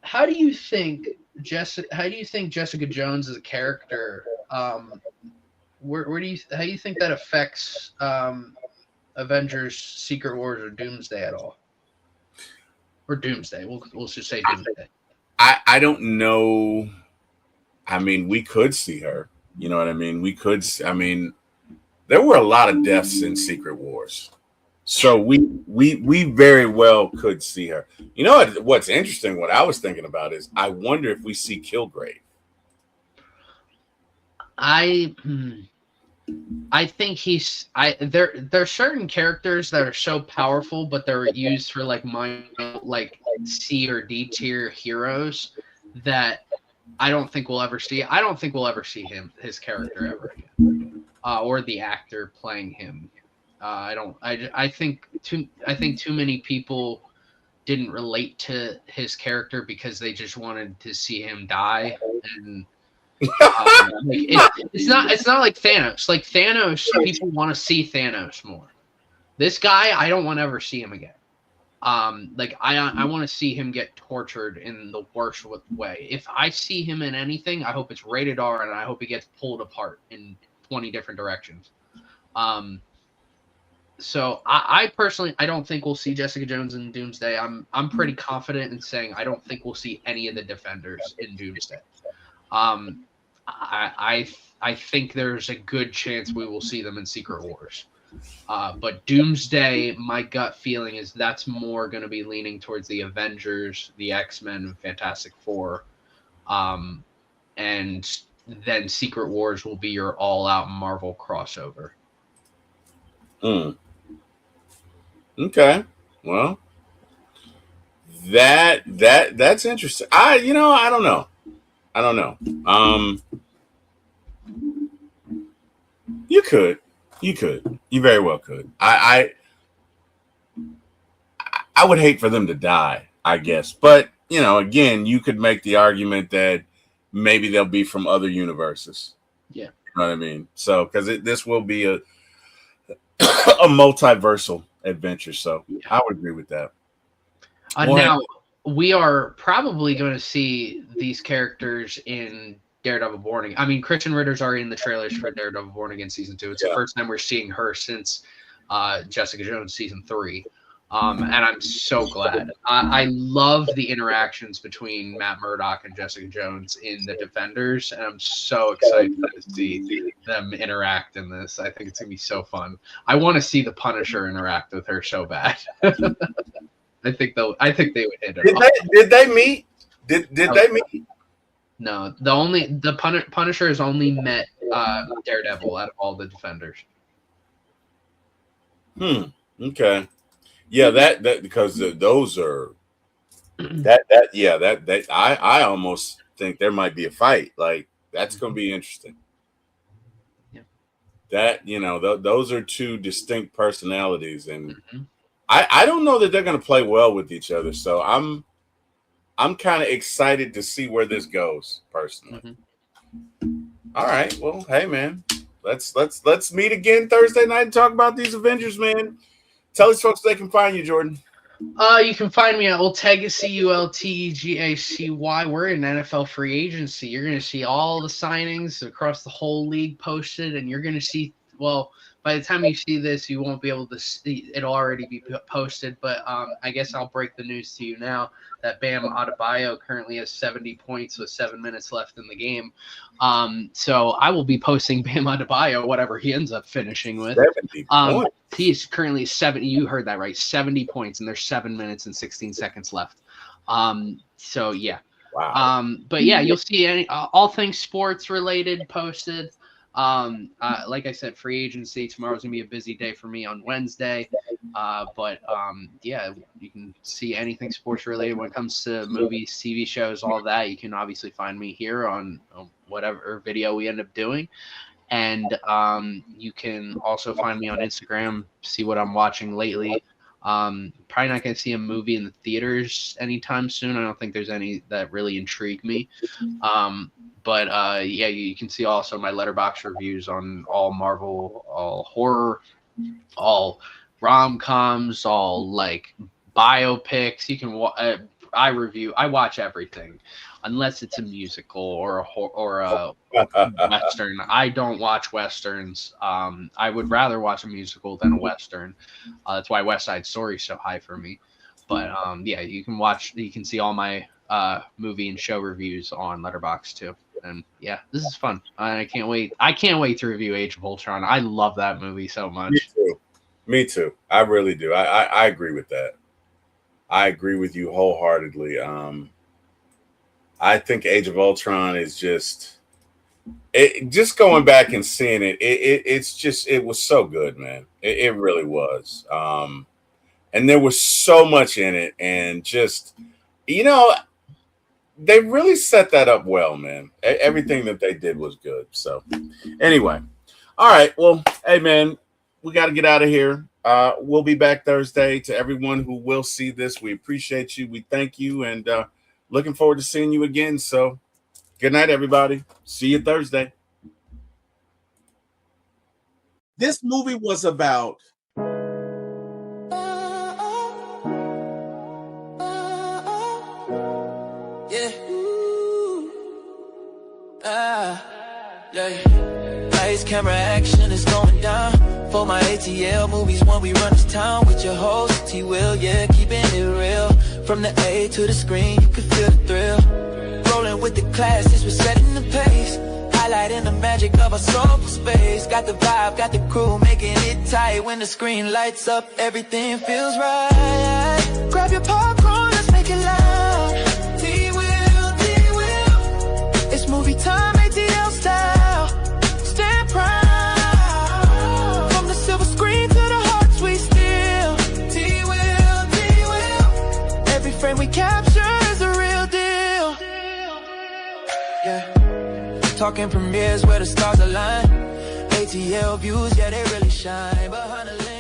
How do you think Jessica Jones as a character? How do you think that affects Avengers: Secret Wars or Doomsday at all? Or Doomsday. We'll just say Doomsday. I don't know. I mean, we could see her. You know what I mean? There were a lot of deaths in Secret Wars. So we very well could see her. You know what's interesting, what I was thinking about is I wonder if we see Kilgrave. I think there's certain characters that are so powerful, but they're used for like C or D tier heroes that I don't think we'll ever see. I don't think we'll ever see his character ever again, or the actor playing him. I think too many people didn't relate to his character because they just wanted to see him die, and it's not like Thanos. Like Thanos, people want to see Thanos more. This guy, I don't want to ever see him again. I want to see him get tortured in the worst way. If I see him in anything, I hope it's rated R, and I hope he gets pulled apart in 20 different directions. So I personally, I don't think we'll see Jessica Jones in Doomsday. I'm pretty confident in saying I don't think we'll see any of the Defenders in Doomsday. I think there's a good chance we will see them in Secret Wars. But Doomsday, my gut feeling is that's more going to be leaning towards the Avengers, the X-Men, and Fantastic Four. And then Secret Wars will be your all-out Marvel crossover. Okay. Well, that's interesting. I don't know. You very well could. I would hate for them to die, I guess. But, again, you could make the argument that maybe they'll be from other universes. Yeah. You know what I mean? So, because this will be a multiversal adventure. So yeah. I would agree with that. Now, we are probably going to see these characters in Daredevil Born Again. I mean, Christian Ritter's already in the trailers for Daredevil Born Again season 2. It's the first time we're seeing her since Jessica Jones season 3. And I'm so glad. I love the interactions between Matt Murdock and Jessica Jones in The Defenders, and I'm so excited to see them interact in this. I think it's going to be so fun. I want to see the Punisher interact with her so bad. I think they would hit her. Did they meet? Did they meet? No, the Punisher has only met Daredevil out of all the Defenders. Okay. Yeah, that because those are I almost think there might be a fight. Like that's going to be interesting. Yeah. That those are two distinct personalities, and I don't know that they're going to play well with each other. So I'm kind of excited to see where this goes personally. All right. Well, hey man, let's meet again Thursday night and talk about these Avengers, man. Tell these folks they can find you, Jordan. You can find me at Ultega, CULTEGACY. We're in NFL free agency. You're going to see all the signings across the whole league posted, and you're going to see, well, by the time you see this, you won't be able to see, it'll already be posted, but I guess I'll break the news to you now that Bam Adebayo currently has 70 points with 7 minutes left in the game. So I will be posting Bam Adebayo, whatever he ends up finishing with. 70 points. He is currently 70. You heard that right. 70 points, and there's 7 minutes and 16 seconds left. So yeah. Wow. But yeah, you'll see all things sports related posted. Like I said, free agency tomorrow's gonna be a busy day for me on Wednesday. But yeah, you can see anything sports related when it comes to movies, TV shows, all that. You can obviously find me here on whatever video we end up doing. And you can also find me on Instagram, see what I'm watching lately. Probably not going to see a movie in the theaters anytime soon. I don't think there's any that really intrigue me. But yeah, you can see also my Letterboxd reviews on all Marvel, all horror, all rom-coms, all like biopics. You can I watch everything, unless it's a musical or a Western. I don't watch Westerns. I would rather watch a musical than a Western. That's why West Side Story is so high for me. But yeah, you can see all my movie and show reviews on Letterboxd too. And yeah, this is fun. I can't wait. I can't wait to review Age of Ultron. I love that movie so much. Me too. I really do. I agree with that. I agree with you wholeheartedly. I think Age of Ultron is just going back and seeing it. It was so good, man. It really was. And there was so much in it, and just they really set that up well, man. Everything that they did was good. So, anyway, all right. Well, hey, man, we got to get out of here. We'll be back Thursday. To everyone who will see this, we appreciate you. We thank you, and looking forward to seeing you again. So, good night, everybody. See you Thursday. This movie was about Lights, camera, action is going down. For my ATL movies when we run this town with your host T-Will, yeah, keeping it real. From the A to the screen, you can feel the thrill. Rolling with the classics, we're setting the pace. Highlighting the magic of our soulful space. Got the vibe, got the crew, making it tight. When the screen lights up, everything feels right. Grab your popcorn, let's make it loud. T-Will, T-Will. It's movie time, ATL style. Stand proud. From the silver screen to the hearts we steal. T-Will, T-Will. Every frame we capture is a real deal. Yeah. Talking premieres where the stars align. ATL views, yeah, they really shine. Behind the lens